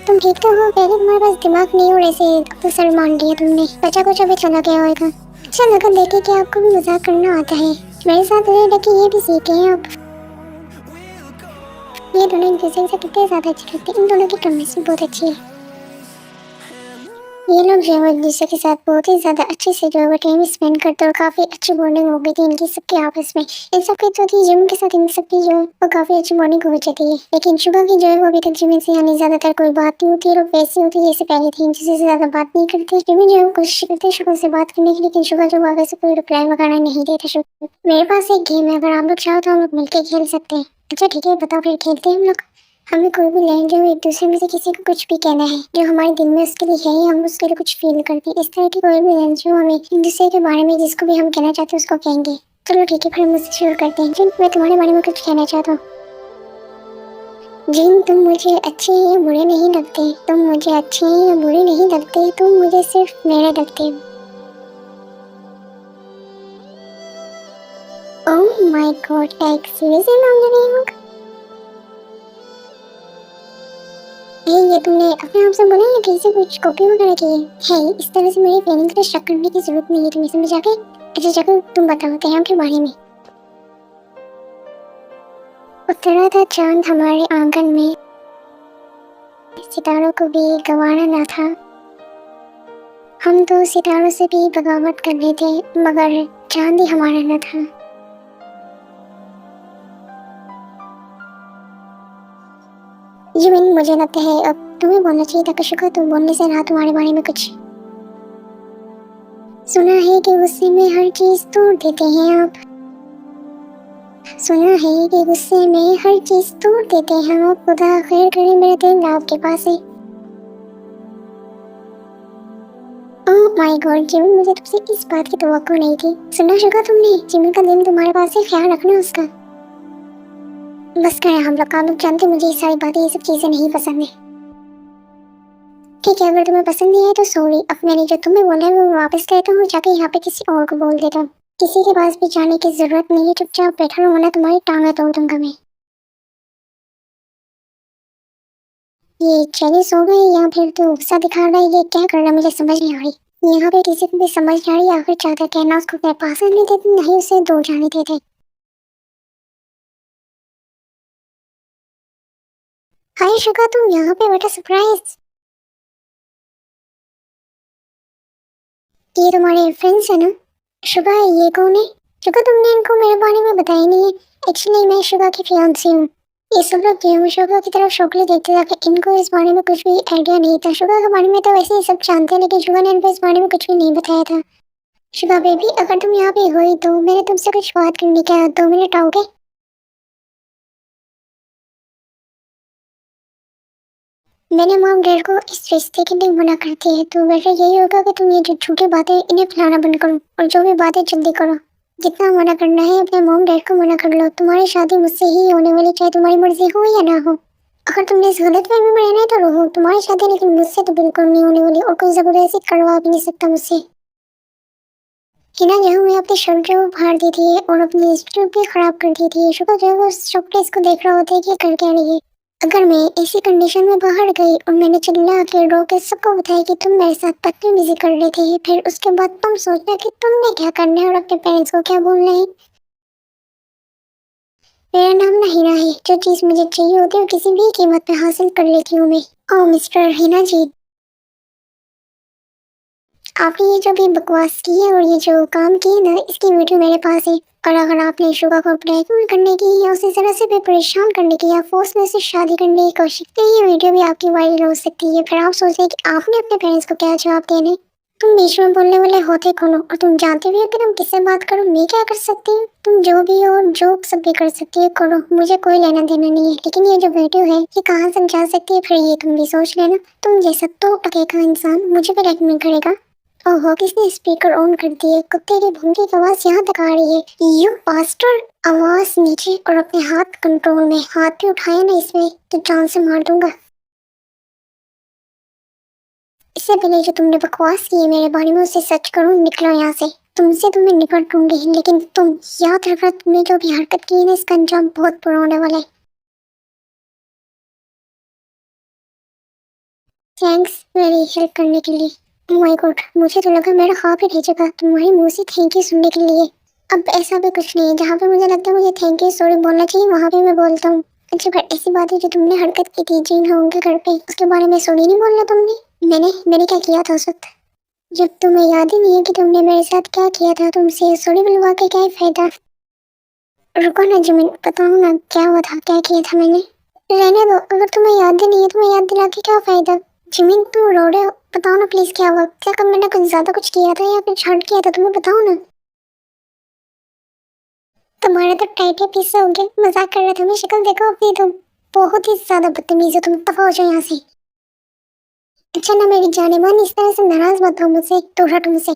तुम ठीक तो हो? पहले तुम्हारे पास दिमाग नहीं हो, ऐसे अब तो सर मान लिया तुमने, बचा कुछ अभी चला गया होगा। अच्छा लगा देखे कि आपको भी मजाक करना आता है, मेरे साथ रह रहे कि ये भी सीखे हैं आप। we'll go. ये दोनों एक दूसरे से कितने ज्यादा अच्छे लगते हैं, इन दोनों की केमिस्ट्री बहुत अच्छी है। ये लोग जो है एक दूसरे के साथ बहुत ही ज्यादा अच्छे से जो है टाइम स्पेंड करते और काफी अच्छी बॉन्डिंग हो गई थी इनकी सबके आपस में। इन सबकी जो थी जिम के साथ इन सबकी जो है वो काफी अच्छी बॉन्डिंग हो जाती है, लेकिन शुगा की जो है वो अभी तक जिम से यानी ज्यादातर कोई बात नहीं होती है, और वैसी होती है जैसे पहले थी, जिससे ज्यादा बात नहीं करती। जिम जो है वो कोशिश करते शुगा से बात करने की, लेकिन शुगा जो वापस से कोई रिप्लाई वगैरह नहीं देता। शुगा, मेरे पास एक गेम है, अगर आप लोग चाहो तो हम लोग मिलकर खेल सकते हैं। अच्छा ठीक है, बताओ फिर खेलते हैं हम लोग। हमें कोई भी लाइन जो एक दूसरे में से किसी को कुछ भी कहना है जो हमारे दिल में उसके लिए है, या हम उसके लिए कुछ फील करते हैं, इस तरह की कोई भी लाइन जो हमें एक दूसरे के बारे में जिसको भी हम कहना चाहते हैं उसको कहेंगे। चलो ठीक है, फिर हम मुझसे शुरू करते हैं। जिन, मैं तुम्हारे बारे में कुछ कहना चाहता हूँ। जिन, तुम मुझे अच्छे या बुरे नहीं लगते, तुम मुझे अच्छे या बुरे नहीं लगते, तुम मुझे सिर्फ मेरे लगते हो। Oh my God, like seriously नाम ले रही हूँ। ये तुमने अपने आप से बोला या किसी से कुछ कॉपी वगैरह की है? इस तरह से मेरी फीलिंग पे शक करने की जरूरत नहीं है, तुम्हें समझ आ गई? अच्छा चलो तुम बताओ तैयार के बारे में। उतरा था चांद हमारे आंगन में, सितारों को भी गंवारा ना था। हम तो सितारों से भी बगावत कर रहे थे, मगर चांद ही हमारा न था। ये मैंने मुझे लगता है अब तुम्हें बोलना चाहिए था शुक्र, तुम बोलने से रहा तुम्हारे बारे में कुछ। सुना है कि गुस्से में हर चीज तोड़ देते हैं आप। सुना है कि गुस्से में हर चीज तोड़ देते हैं आप। खुदा खैर करे, मेरा दिल आपके पास है। ओह माय गॉड जिमी, मुझे तुमसे इस बात की तवक्को नहीं थी। सुना शुक्र तुमने, जिमी का दिल तुम्हारे पास है, ख्याल रखना उसका। बस करें हम लोग, आप लोग जानते मुझे ये सारी बातें, ये सब चीजें नहीं पसंद है। ठीक है, अगर तुम्हें पसंद नहीं है तो सॉरी, अब मैंने जो तुम्हें बोला है वो वापस कहता हूँ, जाके यहाँ पे किसी और को बोल देता हूँ। किसी के पास भी जाने की जरूरत नहीं है, चुपचाप बैठा रहो वरना तुम्हारी टांगें तोड़ दूंगा मैं। ये चली सो गई या फिर तो गुस्सा दिखा रहा है, ये क्या कर रहा है मुझे समझ नहीं आ रही। यहाँ पे किसी को भी समझ नहीं आ रही, आखिर चाहता क्या, ना उसको पास आने देते नहीं उसे दूर जाने देते। हाय शुगा, तुम यहाँ पे बेटा, सरप्राइज। ये तुम्हारे फ्रेंड्स है ना? शुगा, ये कौन है? शुगा, तुमने इनको मेरे बारे में बताया नहीं है। एक्चुअली मैं शुगा की फियांसी हूँ। ये सब लोग जो है शुगा की तरफ शौकली देखते थे, इनको इस बारे में कुछ भी आइडिया नहीं था। शुगा के बारे में तो वैसे ही सब जानते हैं, लेकिन शुगा ने इनको इस बारे में कुछ भी नहीं बताया था। शुगा बेबी, अगर तुम यहाँ पे हुई तो मैंने तुमसे कुछ बात करनी, क्या 2 मिनट आओगे? मैंने मॉम डैड को इस रिश्ते के लिए मना करती है, तो बेटर यही होगा कि तुम ये जो झूठी बातें इन्हें फैलाना बंद करो, और जो भी बातें जल्दी करो। जितना मना करना है अपने मॉम डैड को मना कर लो। तुम्हारी शादी मुझसे ही होने वाली, चाहे तुम्हारी मर्जी हो या ना हो। अगर तुमने इस गलतफहमी में रहना है तो रहो, तुम्हारी शादी लेकिन मुझसे तो बिल्कुल नहीं होने वाली और कोई जबरदस्ती करवा भी नहीं सकता मुझसे। हिना जो मैं अपनी शर्ट जो फाड़ दी थी और अपनी लिपस्टिक भी खराब कर दी थी। शुक्र जो है वो शॉपकेस को देख रहा होता है कि कर क्या रही है। अगर मैं ऐसी कंडीशन में बाहर गई और मैंने चिल्ला के रो के सबको बताया कि तुम मेरे साथ बदतमीजी कर रहे थे, फिर उसके बाद तुम सोचना कि तुमने क्या करना है और अपने पेरेंट्स को क्या बोलना है। मेरा नाम ना हिना है, जो चीज मुझे चाहिए होती है वो किसी भी कीमत पे हासिल कर लेती हूँ मैं। ओह मिस्टर हिना जी, आपने ये जो भी बकवास की है और ये जो काम की है ना, इसकी वीडियो मेरे पास है। और अगर आपने शुगा को ब्लैकमेल करने की या उसे जरा से भी परेशान करने की या फोर्स में उसे शादी करने की कोशिश की, ये वीडियो भी आपकी वायरल हो सकती है। फिर आप सोचें कि आपने अपने पेरेंट्स को क्या जवाब देने। तुम बीच में बोलने वाले होते कौन हो और तुम जानते भी हो कि तुम किससे बात करो, मैं क्या कर सकती हूँ। तुम जो भी हो जो सब भी कर सकती है करो, मुझे कोई लेना देना नहीं है। लेकिन ये जो वीडियो है ये कहाँ तक जा सकती है फिर ये तुम भी सोच लेना। तुम जैसा तो टके का इंसान मुझे भी रेकमेंड करेगा। ओहो, किसने स्पीकर ऑन कर दिए। कुत्ते की भौंकी की आवाज यहाँ तक आ रही है। You pastor. आवाज नीचे और अपने हाथ कंट्रोल में। हाथ भी उठाया ना इसमें तो जान से मार दूंगा। इससे पहले जो तुमने बकवास की है मेरे बारे में उसे सच करो, निकलो यहाँ से। तुमसे तो मैं निपट लूंगी, लेकिन तुम याद रखना तुमने जो भी हरकत की है ना इसका अंजाम बहुत बुरा होने वाला है। थैंक्स मेरी हेल्प करने के लिए। ओह माय गॉड, मुझे तो लगा मेरा ख्वाब ही रह जाएगा तुम्हारी मुंह से थैंक यू सुनने के लिए। अब ऐसा भी कुछ नहीं है, जहाँ पे मुझे लगता है मुझे थैंक यू सॉरी बोलना चाहिए वहाँ पे मैं बोलता हूँ। अच्छा फिर ऐसी बात है जो तुमने हरकत की थी जीन होंगे के घर पे, उसके बारे में सॉरी नहीं बोलना तुमने। मैंने क्या किया था उस वक्त, जब तुम्हें याद ही नहीं है कि तुमने मेरे साथ क्या किया था। तुमसे सॉरी बुलवा के क्या फायदा। रुको ना जिमिन, बताओ ना क्या हुआ था, क्या किया था मैंने। रहने दो, अगर तुम्हें याद ही नहीं है तुम्हें याद दिला के क्या फायदा। जिमिन तुम रो रहे हो, बताओ ना प्लीज क्या हुआ। क्या कब मैंने कुछ ज्यादा कुछ किया था या फिर हर्ट किया था, तुम्हें बताओ ना। तुम्हारा तो टाइट है पीस हो गया, मजाक कर रहा था मैं। शक्ल देखो अपनी, तुम बहुत ही ज्यादा बदतमीज हो। तुम दफा हो जाओ यहाँ से। अच्छा ना मेरी जाने मन, इस तरह से नाराज मत हो मुझसे, तो हट मुझसे।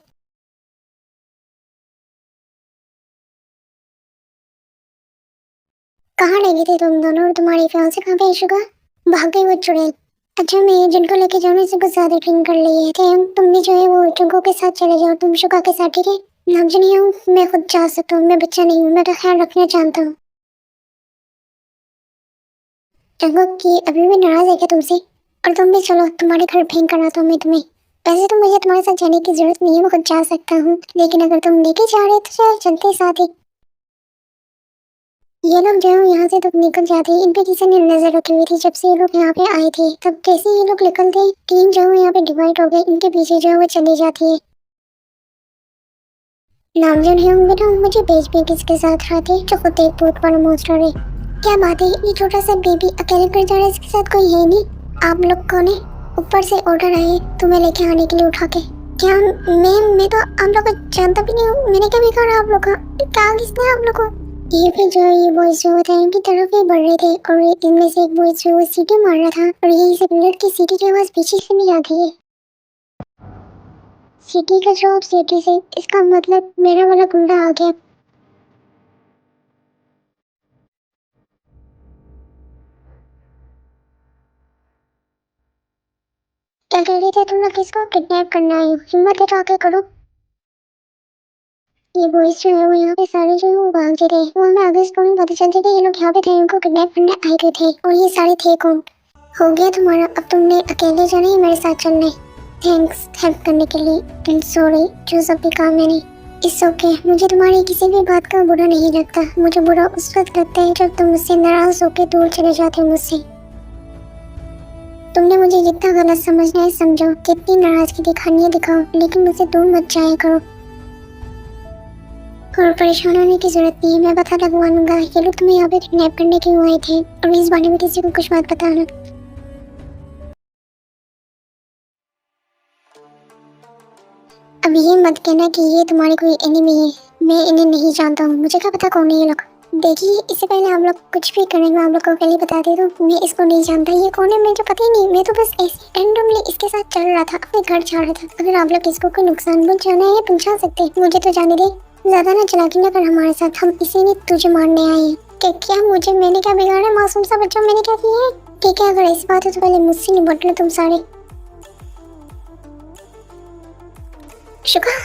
कहाँ रह गए थे तुम दोनों और तुम्हारी फियांसे कहाँ पे है शुगा। भाग गई वो चुड़ैल। अच्छा मैं जिनको लेके जाऊँ से कुछ ज्यादा ड्रिंक कर लिए थे हम। तुम भी जो है वो चुंको के साथ चले जाओ, तुम शुगा के साथ, ठीक है। नाम नहीं हूँ मैं, खुद जा सकता हूँ, मैं बच्चा नहीं हूँ, मैं तो ख्याल रखना चाहता हूँ। चंगो की अभी भी नाराज है क्या तुमसे। और तुम भी चलो, तुम्हारे घर फेंक कर आता हूँ मैं तुम्हें। वैसे तो मुझे तुम्हारे साथ जाने की जरूरत नहीं है, मैं खुद जा सकता हूँ, लेकिन अगर तुम लेके जा रहे हो तो चलो चलते साथ ही। ये लोग जो है यहाँ से तब निकल जाते हैं। इन पे किसी ने नजर रखी हुई थी जब से ये लोग यहाँ पे आए थे। तब जैसे ये लोग निकलते टीम जो है यहाँ पे डिवाइड हो गए, इनके पीछे जो है वो चली जाती है। नामजन है होंगे ना, मुझे भेज भी किसके साथ आते जो खुद एक बहुत बड़ा मॉन्स्टर है। क्या बात है, ये छोटा सा बेबी अकेले कर जा रहा है, इसके साथ कोई है नहीं। आप लोग कौन है। ऊपर से ऑर्डर आए तुम्हें लेके आने के लिए उठा के। क्या मैं तो आप लोग को जानता भी नहीं हूँ, मैंने क्या बिगाड़ा आप लोग का। क्या किसने आप लोग को। ये फिर जो ये बॉयज जो होते हैं इनकी तरफ ही बढ़ रहे थे और इनमें से एक बॉयज जो सीटी मार रहा था और यही से बुलेट की सीटी की आवाज पीछे से नहीं आती है। सीटी का जवाब सीटी से, इसका मतलब मेरा वाला गुंडा आ गया। क्या कह रहे थे तुम लोग, किसको किडनैप करना है, हिम्मत है तो आके करो। ये बॉयज जो है वो यहाँ पे सारे जो है वो भागते थे। वो हमें आगे स्टोरी पता चलती कि ये लोग यहाँ पे थे, इनको किडनैप करने आए हुए थे और ये सारे थे कौन। हो गया तुम्हारा, अब तुमने अकेले जाना है मेरे साथ चलना है। थैंक्स हेल्प करने के लिए एंड सॉरी जो सब भी काम मैंने। इट्स ओके, मुझे तुम्हारी किसी भी बात का बुरा नहीं लगता। मुझे बुरा उस वक्त लगता है जब तुम मुझसे नाराज होकर दूर चले जाते हो मुझसे। तुमने मुझे जितना गलत समझना है समझो, जितनी नाराजगी दिखानी है दिखाओ, लेकिन मुझसे दूर मत जाया करो। और परेशान होने की जरूरत नहीं है, मैं पता लगवा लूंगा ये लोग तुम्हें यहाँ पे किडनैप करने क्यों आए थे। और इस बारे में किसी को कुछ मत बताना। अब ये मत कहना कि ये तुम्हारी कोई एनिमी है, मैं इन्हें नहीं जानता हूँ, मुझे क्या पता कौन है ये लोग। देखिए इससे पहले आप लोग कुछ भी करें मैं आप लोग को पहले बता दे दूँ, मैं इसको नहीं जानता, ये कौन है मुझे पता ही नहीं। मैं तो बस ऐसे रैंडमली इसके साथ चल रहा था, अपने घर जा रहा था। अगर आप लोग इसको कोई नुकसान पहुंचाना है पहुंचा सकते हैं, मुझे तो जाने दे। ज्यादा ना चलाकी ना कर हमारे साथ, हम इसीलिए तुझे मारने आए हैं। क्या मुझे, मैंने क्या बिगाड़ा, मासूम सा बच्चा मैंने क्या किया है। ठीक है, अगर ऐसी बात है तो पहले मुझसे निपट लो तुम सारे। शुगा,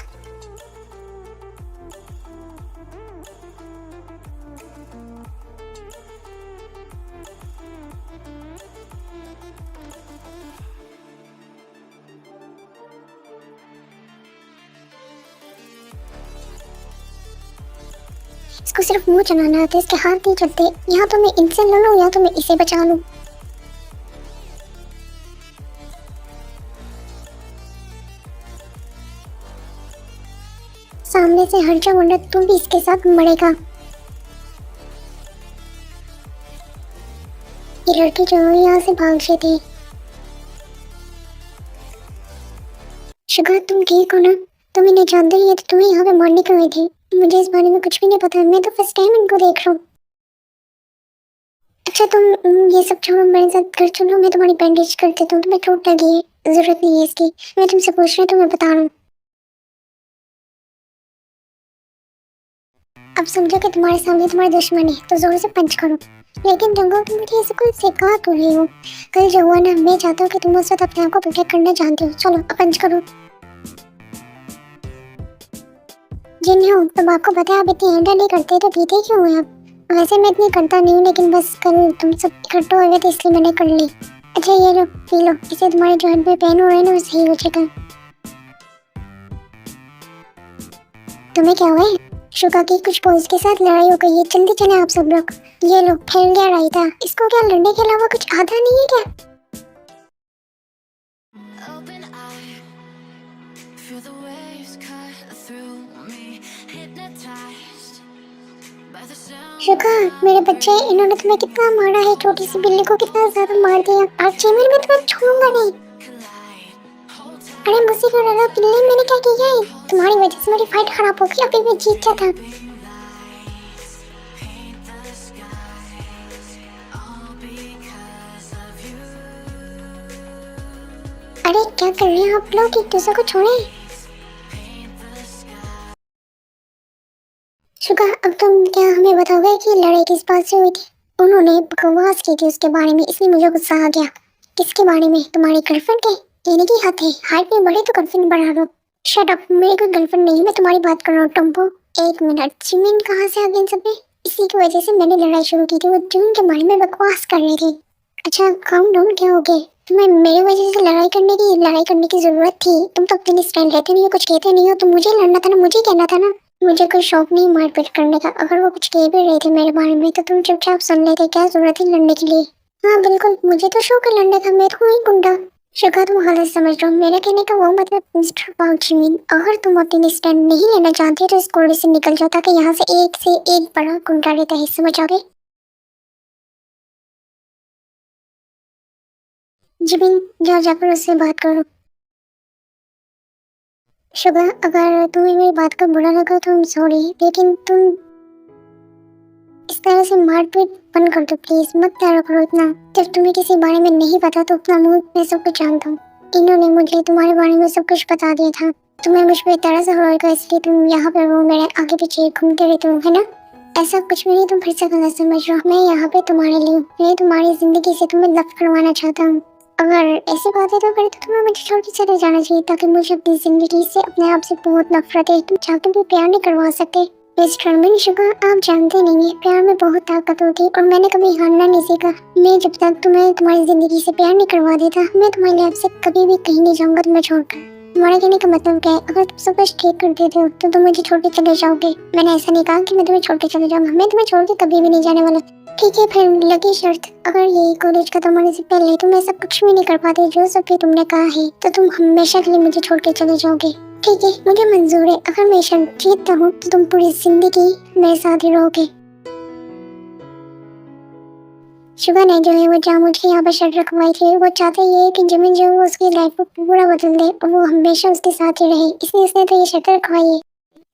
इसको सिर्फ मुंह चलाना आता है, इसके हाथ नहीं चलते। यहाँ तो मैं इनसे लड़ूं या तो मैं इसे बचा लूं। सामने से हट जा वरना तू भी इसके साथ मरेगा। ये लड़की जो है यहाँ से भाग गई थी। शुगर, तुम ठीक हो ना? तुम इन्हें जानते ही है तो तुम्हें यहाँ पे मारने क्यों आई थी? मुझे इस बारे में कुछ भी नहीं पता, मैं तो फर्स्ट टाइम इनको देख रहा हूँ। अच्छा तुम ये सब छोड़ो, मेरे साथ घर चलो, मैं तुम्हारी बैंडेज कर देता हूँ। तुम्हें चोट लगी है, जरूरत नहीं है इसकी। मैं तुमसे पूछ रही हूँ तो मैं बता रहा हूँ। अब समझो कि तुम्हारे सामने तुम्हारे दुश्मन है तो जोर से पंच करो। लेकिन रंगो, तुम मुझे ऐसे कोई सिखा तो रही हो। कल जो हुआ ना, मैं चाहता हूँ कि तुम उस वक्त अपने आप को प्रोटेक्ट करना जानते हो। चलो अब पंच करो। जिन हो तुम, आपको पता है आप इतनी हैंडल नहीं करते तो पीते क्यों हैं आप? वैसे मैं इतनी करता नहीं हूँ, लेकिन बस कल तुम सब इकट्ठे हुए थे इसलिए मैंने कर ली। अच्छा ये लो, पी लो, इससे तुम्हारे जो हेड पे पेन हो रहा है ना वो सही हो जाएगा। तुम्हें क्या हुआ है? शुगा की कुछ बॉयज के साथ लड़ाई हो गई है, जल्दी चले आप सब लोग। ये लो, फैल गया रायता। इसको क्या लड़ने के अलावा कुछ आता नहीं है क्या? Open eye, feel the waves cut through me, hypnotized by the sound. Suga, मेरे बच्चे, इन्होंने तुम्हें कितना मारा है, छोटी सी बिल्ली को कितना ज्यादा मार दिया। आज चेमर में तुम्हें छोड़ूंगा नहीं। अरे मुझसे क्यों लड़ा बिल्ली, मैंने क्या किया है? तुम्हारी वजह से मेरी फाइट खराब हो गई, अभी मैं जीत जाता। अरे क्या कर रहे हैं आप लोग, एक दूसरे को छोड़े। शुगा, अब तुम क्या हमें बताओगे कि लड़ाई किस बात से हुई थी? उन्होंने बकवास की थी उसके बारे में, इसलिए मुझे गुस्सा आ गया। किसके बारे में? तुम्हारी गर्लफ्रेंड के? कहने की हद है, हाइट में बढ़े तो गर्लफ्रेंड बढ़ा दो। शट अप, मेरी कोई गर्लफ्रेंड नहीं है, मैं तुम्हारी बात कर रहा हूँ टम्पो। एक मिनट, जिमिन कहाँ से आ गई इन सब में? इसी की वजह से मैंने लड़ाई शुरू की थी, वो जिमिन के बारे में बकवास कर रही थी। अच्छा काम डाउन, क्या हो गए तुम्हें? मेरी वजह से लड़ाई करने की जरूरत थी? तुम तो अपनी स्टैंड लेते नहीं हो, कुछ कहते नहीं हो, तो मुझे लड़ना था ना, मुझे कहना था ना। मुझे कोई शौक नहीं मारपीट करने का। अगर वो कुछ कह भी रहे थे मेरे बारे में तो तुम चुपचाप सुन लेते, क्या जरूरत है लड़ने के लिए? हाँ बिल्कुल, मुझे तो शौक है लड़ने का, मैं तो हूँ ही गुंडा। शुगा, तुम गलत समझ रहे हो, मेरा कहने का वो मतलब मिस्टर पाक जिमिन, अगर तुम अपनी स्टैंड नहीं लेना चाहते तो इस कोड़े से निकल जाता कि यहाँ से एक बड़ा गुंडा रहता है, समझ आओगे? जिमिन, जाकर उससे बात करो। शुगा, अगर तुम्हें मेरी बात का बुरा लगा तो सॉरी, लेकिन तुम इस तरह से मारपीट बंद कर दो प्लीज, मत प्यार करो इतना। जब तुम्हें किसी बारे में नहीं पता तो अपना मुंह, मैं सब कुछ जानता हूँ। इन्होंने मुझे तुम्हारे बारे में सब कुछ बता दिया था। तुम्हें मुझ पर तरस हो रहा है इसलिए तुम यहाँ पे वो मेरे आगे पीछे घूमते रहते हो, है ना? ऐसा कुछ भी नहीं, तुम फिर से गलत समझ रहे हो। मैं यहाँ पे तुम्हारे लिए हूँ, मैं तुम्हारी जिंदगी से तुम्हें दफ करवाना चाहता हूँ। अगर ऐसी बात है तो फिर तो तुम्हें मुझे छोड़ के चले जाना चाहिए, ताकि मुझे अपनी जिंदगी से, अपने आप से बहुत नफरत है। तुम चाहते भी प्यार नहीं करवा सकते। मिस्टर मिन, शुगा, आप जानते नहीं है प्यार में बहुत ताकत होती है और मैंने कभी हारना नहीं सीखा। मैं जब तक तुम्हें तुम्हारी जिंदगी से प्यार नहीं करवा देता, मैं तुम्हारे लिए आपसे कभी भी कहीं नहीं जाऊंगा तुम्हें छोड़कर। तुम्हारा कहने का मतलब क्या है? अगर तुम सब कुछ ठीक कर देते हो तो तुम मुझे छोड़ के चले जाओगे। मैंने ऐसा नहीं कहा कि मैं तुम्हें छोड़ के चले जाऊंगा, मैं तुम्हें छोड़ के कभी भी नहीं जाने वाला। ठीक है, फिर लगी शर्त, अगर ये कॉलेज खत्म होने से पहले तुम ऐसा कुछ भी नहीं कर पाते जो सब भी तुमने कहा है, तो तुम हमेशा के लिए मुझे छोड़ के चले जाओगे। ठीक है, मुझे मंजूर है। अगर मैं शर्त जीतता हूँ तो तुम पूरी जिंदगी मेरे साथ ही रहोगे। शुगा ने जो है वो जामुन यहाँ पर शर्त रखवाई थी, वो चाहते ये है कि जिमिन जो है वो उसकी लाइफ को पूरा बदल दे और वो हमेशा उसके साथ ही रहे, इसलिए उसने तो ये शर्त रखवाई है।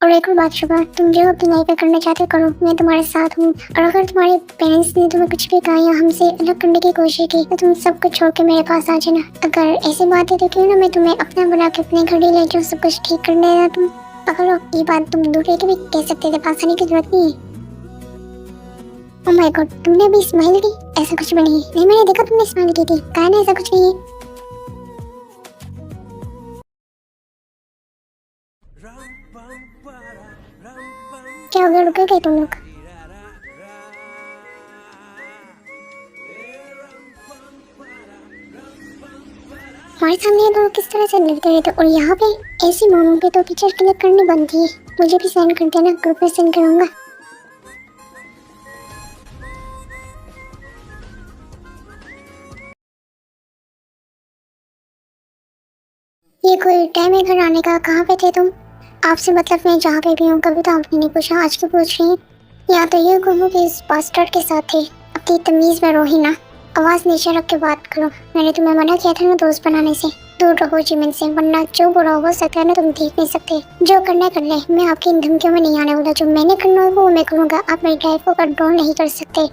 और एक और बात शुगा, तुम जो अपनी लाइफ में करना चाहते करो, मैं तुम्हारे साथ हूँ। और अगर तुम्हारे पेरेंट्स ने तुम्हें कुछ भी कहा या हमसे अलग करने की कोशिश की तो तुम सब कुछ छोड़ के मेरे पास आ जाना। अगर ऐसी बात है तो क्यों ना मैं तुम्हें अपना बना के अपने घर ही ले जाऊँ, सब कुछ ठीक कर देना तुम। पकड़ो, ये बात तुम दूसरे के भी कह सकते थे, पास आने की जरूरत नहीं है। ओह माय गॉड, तुमने अभी स्माइल की? ऐसा कुछ भी नहीं। नहीं, मैंने देखा तुमने स्माइल की थी। कहा ना ऐसा कुछ नहीं है। क्या हो गया, रुके गए तुम लोग? हमारे सामने ये दोनों किस तरह से लड़ते रहते, और यहाँ पे ऐसी मोमो पे तो पिक्चर क्लिक करनी बनती है। मुझे भी सेंड कर देना, ग्रुप में सेंड करूंगा। ये कोई टाइम है घर आने का? कहाँ पे थे तुम? आपसे मतलब मैं जहाँ पे भी हूँ, कभी तो आपने नहीं पूछा, आज क्यों पूछ रही हैं? या तो ये कहूँ कि इस बास्टर्ड के साथ थे। अपनी तमीज़ में रहो ही ना। आवाज़ नीचे रख के बात करो। मैंने तुम्हें मना किया था ना दोस्त बनाने से। दूर रहो जिमिन से, वरना जो बुरा हो सकता है ना तुम देख नहीं सकते। जो करना है कर ले, मैं आपकी इन धमकियों में नहीं आने वाला। जो मैंने करना है वो मैं करूँगा। आप मेरी लाइफ को कंट्रोल नहीं कर सकते।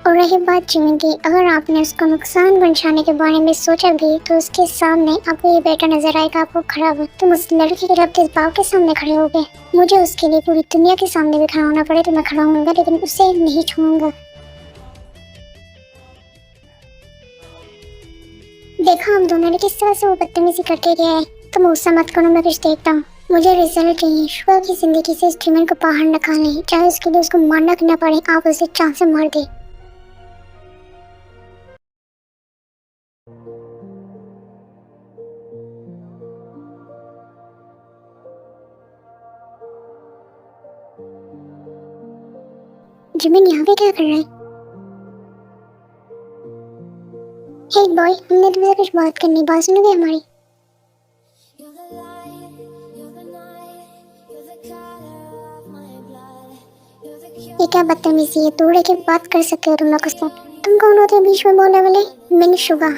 और रही बात जिमिन की, अगर आपने उसको नुकसान पहुंचाने के बारे में सोचा भी तो उसके सामने आपको ये बेटा नजर आएगा आपको खड़ा हुआ। तुम उस लड़के के खिलाफ किस बाप के सामने खड़े होगे? मुझे उसके लिए पूरी दुनिया के सामने भी खड़ा होना पड़े तो मैं खड़ा होऊंगा, लेकिन उसे नहीं छोड़ूंगा। देखा हम दोनों ने किस तरह से वो बदतमीजी करके गया है। तुम गुस्सा मत करो, मैं कुछ देखता हूँ। मुझे रिजल्ट चाहिए। शुआ की जिंदगी से इस जिमिन को बाहर निकालने, चाहे उसके लिए उसको मारना करना पड़े। आप उसे चांद से मार दे। जिमिन यहाँ पे क्या कर रहा है? हे बॉय, हमने तुमसे कुछ बात करनी, बात सुनोगे हमारी? ये क्या बदतमीजी है? दूर के बात कर सकते हो तुम लोग उससे। तुम कौन होते हो बीच में बोलने वाले? मैंने शुगा।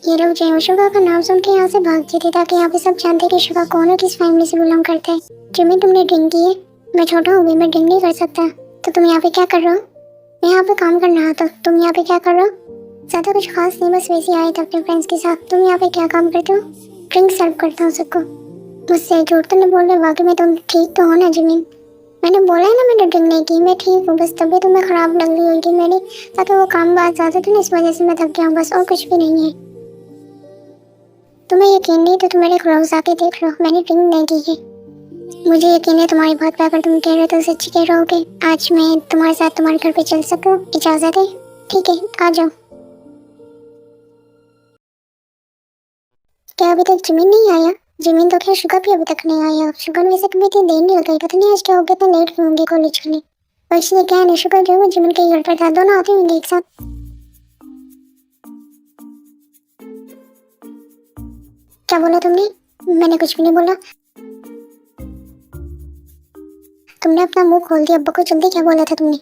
ये लोग जय शुगा का नाम सुन के यहाँ से भागती थी ताकि यहाँ पे सब जानते कि शुगा कौन है, किस फैमिली से बिलोंग करता है। जिमिन तुमने ड्रिंक की है? मैं छोटा हूँ भी, मैं ड्रिंक नहीं कर सकता। तो तुम यहाँ पे क्या कर रहे हो? मैं यहाँ पे काम करना आता। तुम यहाँ पे क्या कर रहे हो? ज़्यादा कुछ खास नहीं, बस वैसे आए थे अपने फ्रेंड्स के साथ। तुम यहाँ पे क्या काम करते हो? ड्रिंक सर्व करता हूँ सबको। मुझसे झूठ तो नहीं बोल रहे? वाकई में तुम ठीक तो हो ना जिमिन? मैंने बोला है ना मैंने ड्रिंक नहीं की, मैं ठीक हूँ। बस तबीयत तुम्हें ख़राब लग रही होगी मेरी, ताकि वो काम बात ज़्यादा थी ना, इस वजह से मैं थक गया हूँ, बस और कुछ भी नहीं है। तुम्हें यकीन नहीं तो तुम मेरे क्लोज आके देख लो, मैंने ड्रिंक नहीं की है। मुझे यकीन है तुम्हारी बात पे, अगर तुम कह रहे हो तो सच्ची कह रहोगे। आज मैं तुम्हारे साथ तुम्हारे घर पे चल सकूँ? इजाज़त है? ठीक है, आ जाओ। क्या अभी तक जिमिन नहीं आया? जिमिन तो क्या, शुगर भी अभी तक नहीं आया। शुगर वैसे कभी इतनी देर नहीं लगाई, पता नहीं आज क्या हो गया, इतना लेट क्यों होंगे कॉलेज के लिए। और इसलिए क्या है ना, शुगर जो है जिमिन के घर पर था, दोनों आते होंगे एक साथ। क्या बोला तुमने? मैंने कुछ भी नहीं बोला। तुमने अपना मुंह खोल दिया। अब्बा को जल्दी क्या बोला था तुमने?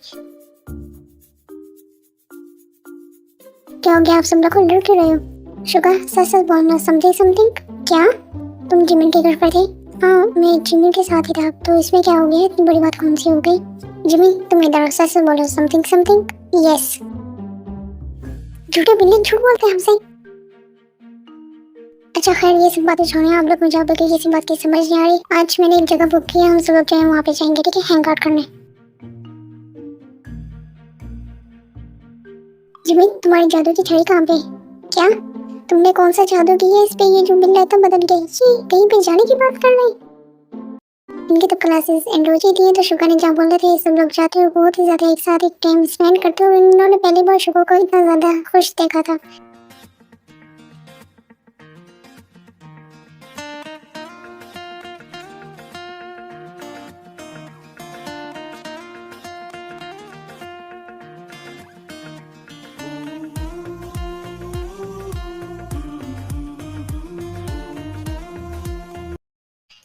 क्या हो गया, आप सब लोग को डर क्यों रहे हो? शुगर सच सच बोलना, समथिंग समथिंग। क्या तुम जिमिन के घर पर थे? हाँ, मैं जिमिन के साथ ही था। तो इसमें क्या हो गया, इतनी बड़ी बात कौन सी हो गई? जिमिन तुम इधर सच सच बोलो, समथिंग समथिंग। यस। झूठे बिल्ली झूठ बोलते हैं हमसे। अच्छा खैर, ये सब बातें छोड़िए आप लोग। मुझे अब तक किसी बात की समझ नहीं आ रही। आज मैंने एक जगह बुक किया, हम सब लोग जो है वहाँ पे जाएंगे, ठीक है, हैंग आउट करने। जिमिन तुम्हारी जादू की छड़ी कहाँ पे? क्या तुमने कौन सा जादू किया इस पे? ये जो बिल्ला तो बदल गया, ये कहीं पे जाने की बात कर रहे हैं। इनकी तो क्लासेस एंड रोज ही दी है, तो शुगा ने जहाँ बोले थे सब लोग जाते हो बहुत ही ज्यादा एक साथ एक टाइम स्पेंड करते हो। इन्होंने पहली बार शुगा को इतना ज्यादा खुश देखा था।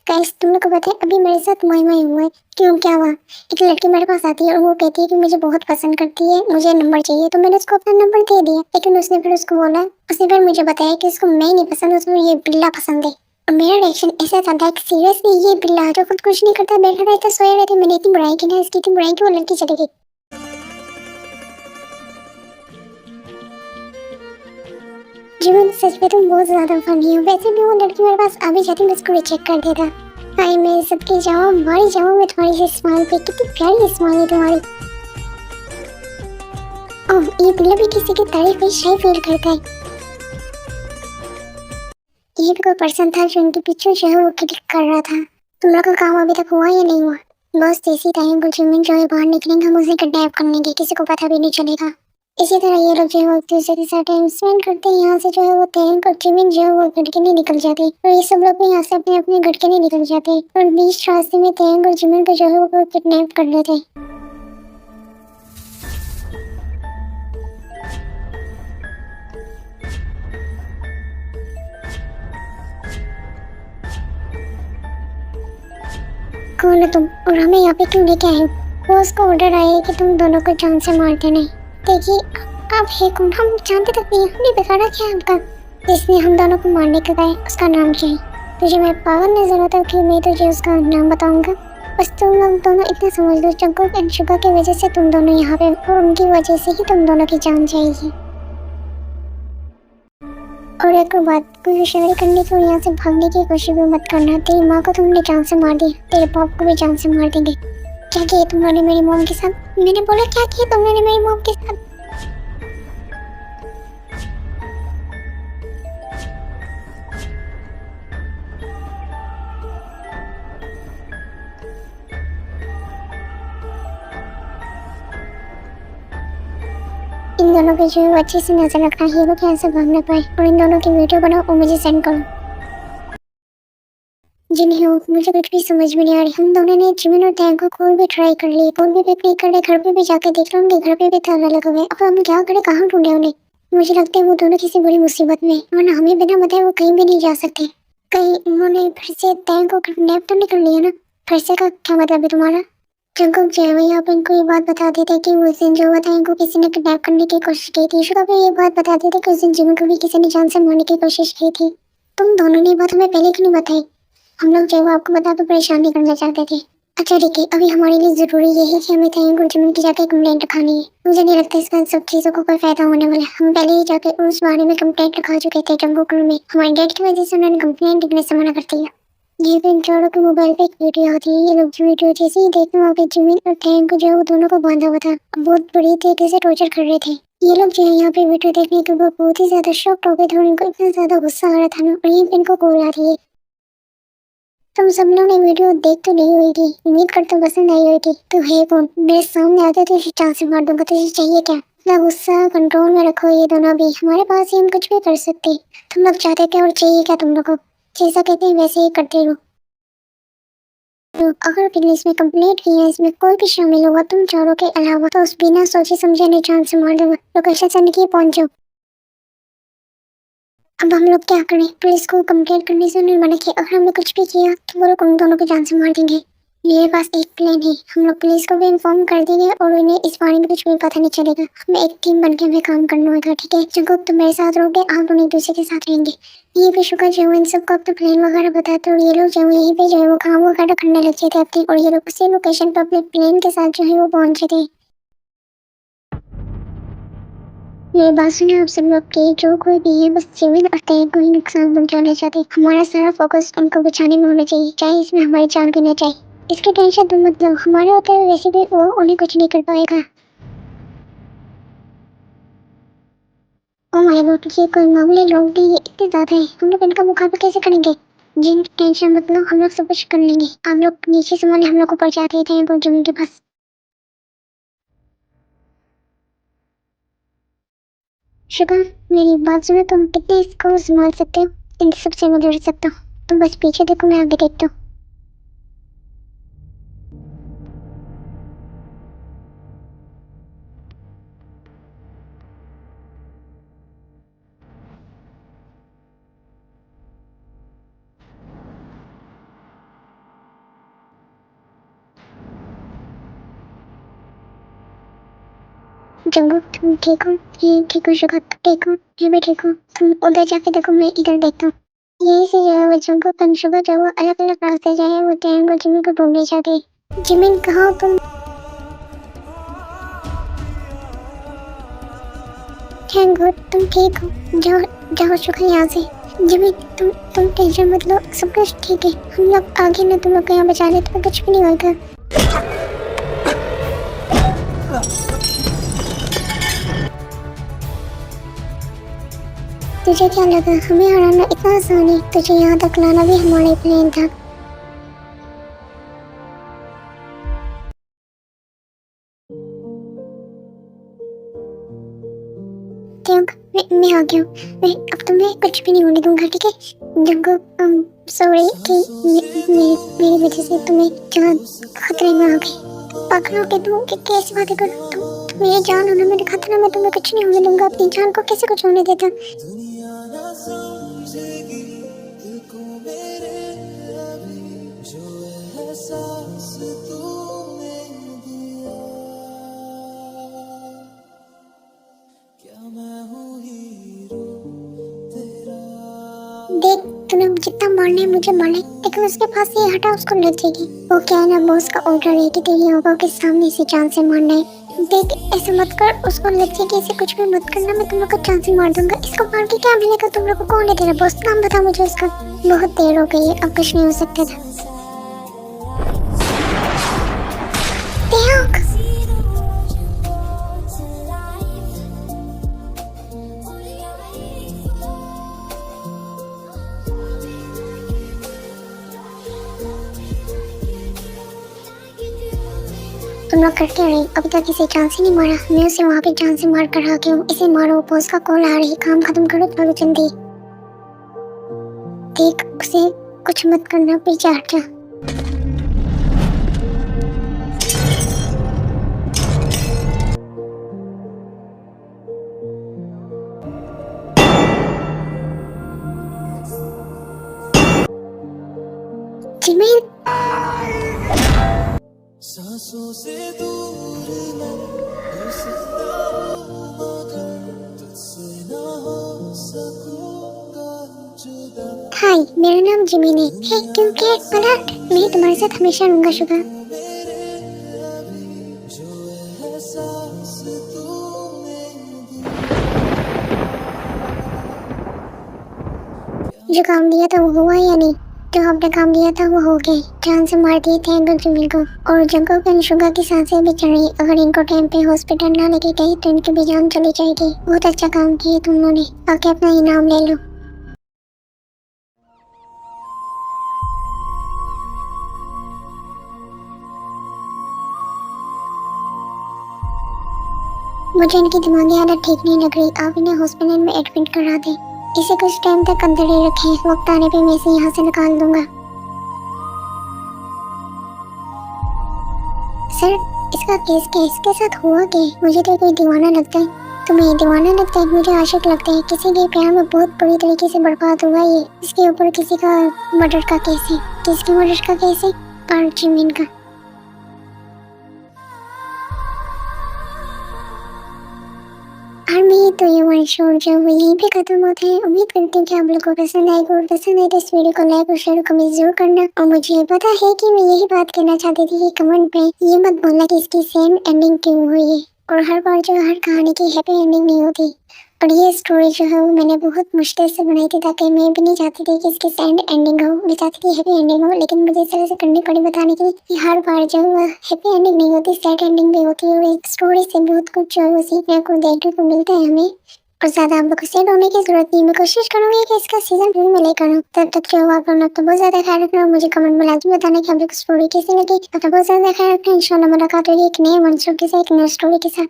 गाइस तुम लोग को पता है अभी मेरे साथ मोई मोई हुआ है। क्यों, क्या हुआ? एक लड़की मेरे पास आती है और वो कहती है कि मुझे बहुत पसंद करती है, मुझे नंबर चाहिए। तो मैंने उसको अपना नंबर दे दिया, लेकिन उसने फिर उसको बोला, उसने फिर मुझे बताया कि उसको मैं नहीं पसंद, उसको ये बिल्ला पसंद है। और मेरा रिएक्शन ऐसा था लाइक सीरियसली ये बिल्ला जो खुद कुछ नहीं करता, बैठा रहता, सोया रहता। मैंने इतनी बुराई की ना, इसकी इतनी बुराई की वो लड़की चली गई। जीवन सच में तुम बहुत ज्यादा फनी हो। वैसे भी वो लड़की मेरे पास आ भी जाती, मैं उसको रिजेक्ट कर देता। हाय मैं सबकी जाऊँ मर जाऊँ मैं तुम्हारी सी स्माइल पे, कितनी प्यारी स्माइल है तुम्हारी। ओह ये बिल्ला भी किसी की तारीफ में शायद फील करता है। ये भी कोई पर्सन था जो इनके पीछे जो है वो क्लिक कर रहा था। तुम लोग का काम अभी तक हुआ या नहीं हुआ? बस जैसी टाइम को जिमिन जो है बाहर निकलेंगे हम उसे किडनैप कर लेंगे, किसी को पता भी नहीं चलेगा। इसी तरह ये लोग जो है वो एक दूसरे के साथ टाइम स्पेंड करते हैं। यहाँ से जो है वो टैंक और जिमिन जो है वो घर के लिए निकल जाते और ये सब लोग भी यहाँ से अपने अपने घर के लिए निकल जाते और बीच रास्ते में टैंक और जिमिन को जो है वो किडनैप कर लेते। कौन है तुम और हमें यहाँ पे क्यों लेके आए हो? बॉस का ऑर्डर आया है कि तुम दोनों को जान से मारते नहीं। देखिए आप है कौन? हम जानते तक नहीं, हमने बिगाड़ा क्या आपका? जिसने हम दोनों को मारने के गए उसका नाम क्या है? तुझे मैं पागल नजर आता कि मैं तुझे उसका नाम बताऊंगा? बस तुम लोग दोनों इतना समझ लो, जंगकुक एंड शुगा की वजह से तुम दोनों यहाँ पे और उनकी वजह से ही तुम दोनों की जान जाएगी। और एक बात, कोई होशियारी करने की और यहाँ से भागने की कोशिश भी मत करना। तेरी माँ को तुमने जान से मार दिया, तेरे बाप को भी जान से मार देंगे। क्या किया तुमने मेरी मॉम के साथ? मैंने बोला क्या किया तुमने मेरी मॉम के साथ? इन दोनों पे जो है अच्छे से नजर रखना, ये लोग यहाँ से भाग ना पाए। और इन दोनों की वीडियो बनाओ और मुझे सेंड करो। जी नहीं हो, मुझे कुछ भी समझ में नहीं आ रही। हम दोनों ने जिमिन और टैंक को कॉल भी ट्राई कर लिए, कॉल भी पिक नहीं कर रहे, घर पे भी जाके देख रहे, उनके घर पे भी ताला लगा हुआ है। अब हम क्या करें, कहाँ ढूंढे उन्हें? मुझे लगता है वो दोनों किसी बड़ी मुसीबत में, वरना हमें बिना बताए वो कहीं भी नहीं जा सकते। कहीं उन्होंने फिर से टैंक को किडनैप तो नहीं कर लिया ना? फिर से का क्या मतलब है तुम्हारा? जंगकुक जो है वही आप इनको ये बात बता देते कि उस दिन जो टैंक को किसी ने किडनैप करने की कोशिश की थी। शुगा भी ये बात बता देते कि उस दिन जिमिन को भी किसी ने जान से मारने की कोशिश की थी। तुम दोनों ने बात हमें पहले क्यों नहीं बताई? हम लोग जो है वो आपको बता तो परेशान नहीं करना चाहते थे। अच्छा ठीक है, अभी हमारे लिए जरूरी ये है कि हमें टैंक और जिमिन की जाके कंप्लेंट लिखानी है। मुझे नहीं लगता इसका सब चीज़ों को कोई फायदा होने वाला है। हम पहले ही जाके उस बारे में कंप्लेंट लिखा चुके थे जंगकुक में। हमारे डैड की वजह से उन्होंने कंप्लेंट लिखने से मना कर दिया। ये तो इन चारों के मोबाइल पे एक वीडियो होती है। ये लोग जो वीडियो जैसे ही देखते वहाँ पे जिमिन और टैंक को जो है वो दोनों को बांधा हुआ था, बहुत बुरी तरीके से टॉर्चर कर रहे थे। ये लोग जो है यहाँ पे वीडियो देखने के बाद बहुत ही ज्यादा शॉक्ड हो गए थे और इनको इतना ज्यादा गुस्सा आ रहा था ना, और ये इनको कॉल आ रही है। तुम सब लोगों ने वीडियो देख तो नहीं हुई थी, उम्मीद करता हूँ पसंद आई होगी। तो है कौन? मेरे सामने आते तो चांस से मार दूंगा। तुझे चाहिए क्या? अपना गुस्सा कंट्रोल में रखो, ये दोनों भी हमारे पास ही, हम कुछ भी कर सकते। तुम लोग चाहते क्या और चाहिए क्या तुम लोग को? जैसा कहते हैं वैसे ही करते रहो। अगर पुलिस में कंप्लेंट की है, इसमें कोई भी शामिल होगा तुम चारों के अलावा, तो उस बिना सोचे समझे ने जान से मार देगा। लोकेशन से निकल पहुंचो। अब हम लोग क्या करें? पुलिस को कंप्लेंट करने से उन्होंने मना किया। अगर हमने कुछ भी किया तो वो लोग उन दोनों को जान से मार देंगे। मेरे पास एक प्लान है, हम लोग पुलिस को भी इन्फॉर्म कर देंगे और उन्हें इस बारे में कुछ भी पता नहीं चलेगा। हमें एक टीम बन के हमें काम करना होगा, ठीक है? जंगकुक तुम मेरे साथ रहोगे, आप दोनों एक दूसरे के साथ रहेंगे। ये भी शुगर जो है इन सबको अपना प्लान वगैरह बताते और ये लोग जो है यहीं पे जो है वो काम वगैरह करने लग जाते अपने, और ये लोग उसी लोकेशन पर अपने प्लान के साथ जो है वो पहुंचे थे। ये बात सुनिए आप सब लोग के, जो कोई भी है बस जिमिन और टैंक को ही नुकसान पहुंचाना चाहते। हमारा सारा फोकस उनको बचाने में होना चाहिए, चाहे इसमें हमारी जान भी न जाए। इसकी टेंशन तुम मत लो, हमारे होते हुए वैसे भी वो उन्हें कुछ नहीं कर पाएगा। ओ माय गॉड, ये कोई मामूली लोग नहीं, ये इतने ज्यादा है, हम लोग इनका मुकाबला कैसे करेंगे? जिन टेंशन मत लो, हम लोग सब कुछ कर लेंगे। आप लोग नीचे संभाले, हम लोग ऊपर जाते थे तो जिमिन के पास। शुगर मेरी बात सुनो, तुम कितने इसको संभाल सकते हो? इन सबसे मैं लड़ सकता हूँ, तुम बस पीछे देखो, मैं आगे देखता हूँ। जंगकुक तुम ठीक हो? ये ठीक हो? शुगर तुम ठीक हो? ये भी ठीक हो? तुम उधर जाके देखो, मैं इधर देखता हूँ। यही से जो है वो जंगकुक और शुगर जो है वो अलग अलग रास्ते जाए, वो टैंक और जिमिन को ढूंढने जाते। जिमिन कहाँ हो तुम? जंगकुक तुम ठीक हो? जाओ जाओ शुगर यहाँ से। जिमी तुम टेंशन मत लो, सब कुछ ठीक है। हम लोग आगे ना, तुम लोग को यहाँ बचा ले, तुम्हें कुछ भी नहीं होगा। तुझे क्या लगा हमें हराना इतना आसान है? तुझे यहाँ तक लाना भी हमारा प्लान था। जंग, मैं आ गया हूँ। मैं अब तुम्हें कुछ भी नहीं होने दूंगा, ठीक है? जंगो, सॉरी कि मेरी वजह से तुम्हें जान खतरे में आ गई। पागल हो गए तुम, कैसी बातें करो तुम मेरी जान हो ना, मेरे खतरे में, तुम्हें कुछ नहीं होने दूंगा। अपनी जान को कैसे कुछ होने देता? दुनिया ना समझेगी दिल को मेरे अभी, जो एहसास तूने दिया, क्या मैं हूँ हीरो तेरा। देख, तूने जितना मारना है मुझे मारना है, लेकिन उसके पास से हटा, उसको लग जाएगी। वो क्या है ना, बॉस का ऑर्डर है कि तेरी आंखों के सामने से जान से मारना है। देख, ऐसे मत कर, उसको लग जाएगी। ऐसे कुछ भी मत करना, मैं तुम लोग को जान से मार दूंगा। इसको मार के क्या मिलेगा तुम लोग को? कौन है तेरा बॉस? नाम बता मुझे उसका। बहुत देर हो गई है, अब कुछ नहीं हो सकता था। देख, तुम लोग कर क्या रहे? अभी तक इसे जान से नहीं मारा। मैं उसे वहाँ पे जान से मार कर आ गया हूँ। इसे मारो, बॉस का कॉल आ रही है। काम खत्म करो, चलो जल्दी। देख, उसे कुछ मत करना, पीछे हट जा। जिमी, सांसों से दूर मैं हो सकता हूँ, मगर तुझसे ना हो सकूंगा जुदा। हाय, मेरा नाम जिमिन है। हे, क्यों केक पलट? मैं तुम्हारे साथ हमेशा रहूंगा शुगर। मेरे अभी, जो एहसास तूने दिया, जो काम दिया था वो हुआ या नहीं? जो आपने काम दिया था वो हो गया। जान से मार दिए थे अंकल जिमी को। और जंगल के शुगर की सांसें भी चढ़ रही। अगर इनको टाइम पे हॉस्पिटल ना लेके गई तो इनकी भी जान चली जाएगी। बहुत अच्छा काम किया तुम लोगों ने। आके अपना इनाम ले लो। मुझे इनकी दिमागी हालत ठीक नहीं लग रही। आप इन्हें हॉस्पिटल में एडमिट करा दें। इसे कुछ टाइम तक अंदर ही रखें। वक्त आने पे मैं इसे यहाँ से निकाल दूंगा। सर, इसका केस क्या है? इसके साथ हुआ क्या है? मुझे तो कोई दीवाना लगता है। तुम्हें दीवाना लगता है? मुझे आशिक लगता है। किसी के प्यार में बहुत बुरी तरीके से बर्बाद हुआ ये। इसके ऊपर किसी का मर्डर का केस है। किसके मर्डर का केस है? और जिमिन का। और मैं तो ये वन शॉट जो वो यहीं पे खत्म होता है। उम्मीद करती हूँ कि आप लोगों को पसंद आएगा, और पसंद आए तो इस वीडियो को लाइक और शेयर कमेंट जरूर करना। और मुझे पता है कि मैं यही बात कहना चाहती थी कि कमेंट पे ये मत बोलना कि इसकी सेम एंडिंग क्यों हुई है। और हर बार जो हर कहानी की हैप्पी एंडिंग नहीं होती। और ये स्टोरी जो है वो मैंने बहुत मुश्किल से बनाई थी, ताकि मैं भी नहीं चाहती थी कि इसकी सैड एंडिंग हो। मैं चाहती थी हैप्पी एंडिंग हो, लेकिन मुझे इस तरह से करनी पड़ी बताने के लिए कि हर बार जो हैप्पी एंडिंग नहीं होती, सैड एंडिंग भी होती है। और एक स्टोरी से बहुत कुछ जो है वो सीखने को, देखने को मिलता है हमें। और ज्यादा आप लोग को सैड होने की जरूरत नहीं। मैं कोशिश करूंगी कि इसका सीजन 2 में लेकर आऊं। तब तक जो आप लोग तो बहुत ज्यादा ख्याल रखना। और मुझे कमेंट में लाजमी बताना कि आप लोग को स्टोरी कैसी लगी। तो बहुत ज्यादा ख्याल रखना। इंशाल्लाह मुलाकात होगी एक नए मंशों के साथ, एक नई स्टोरी के साथ।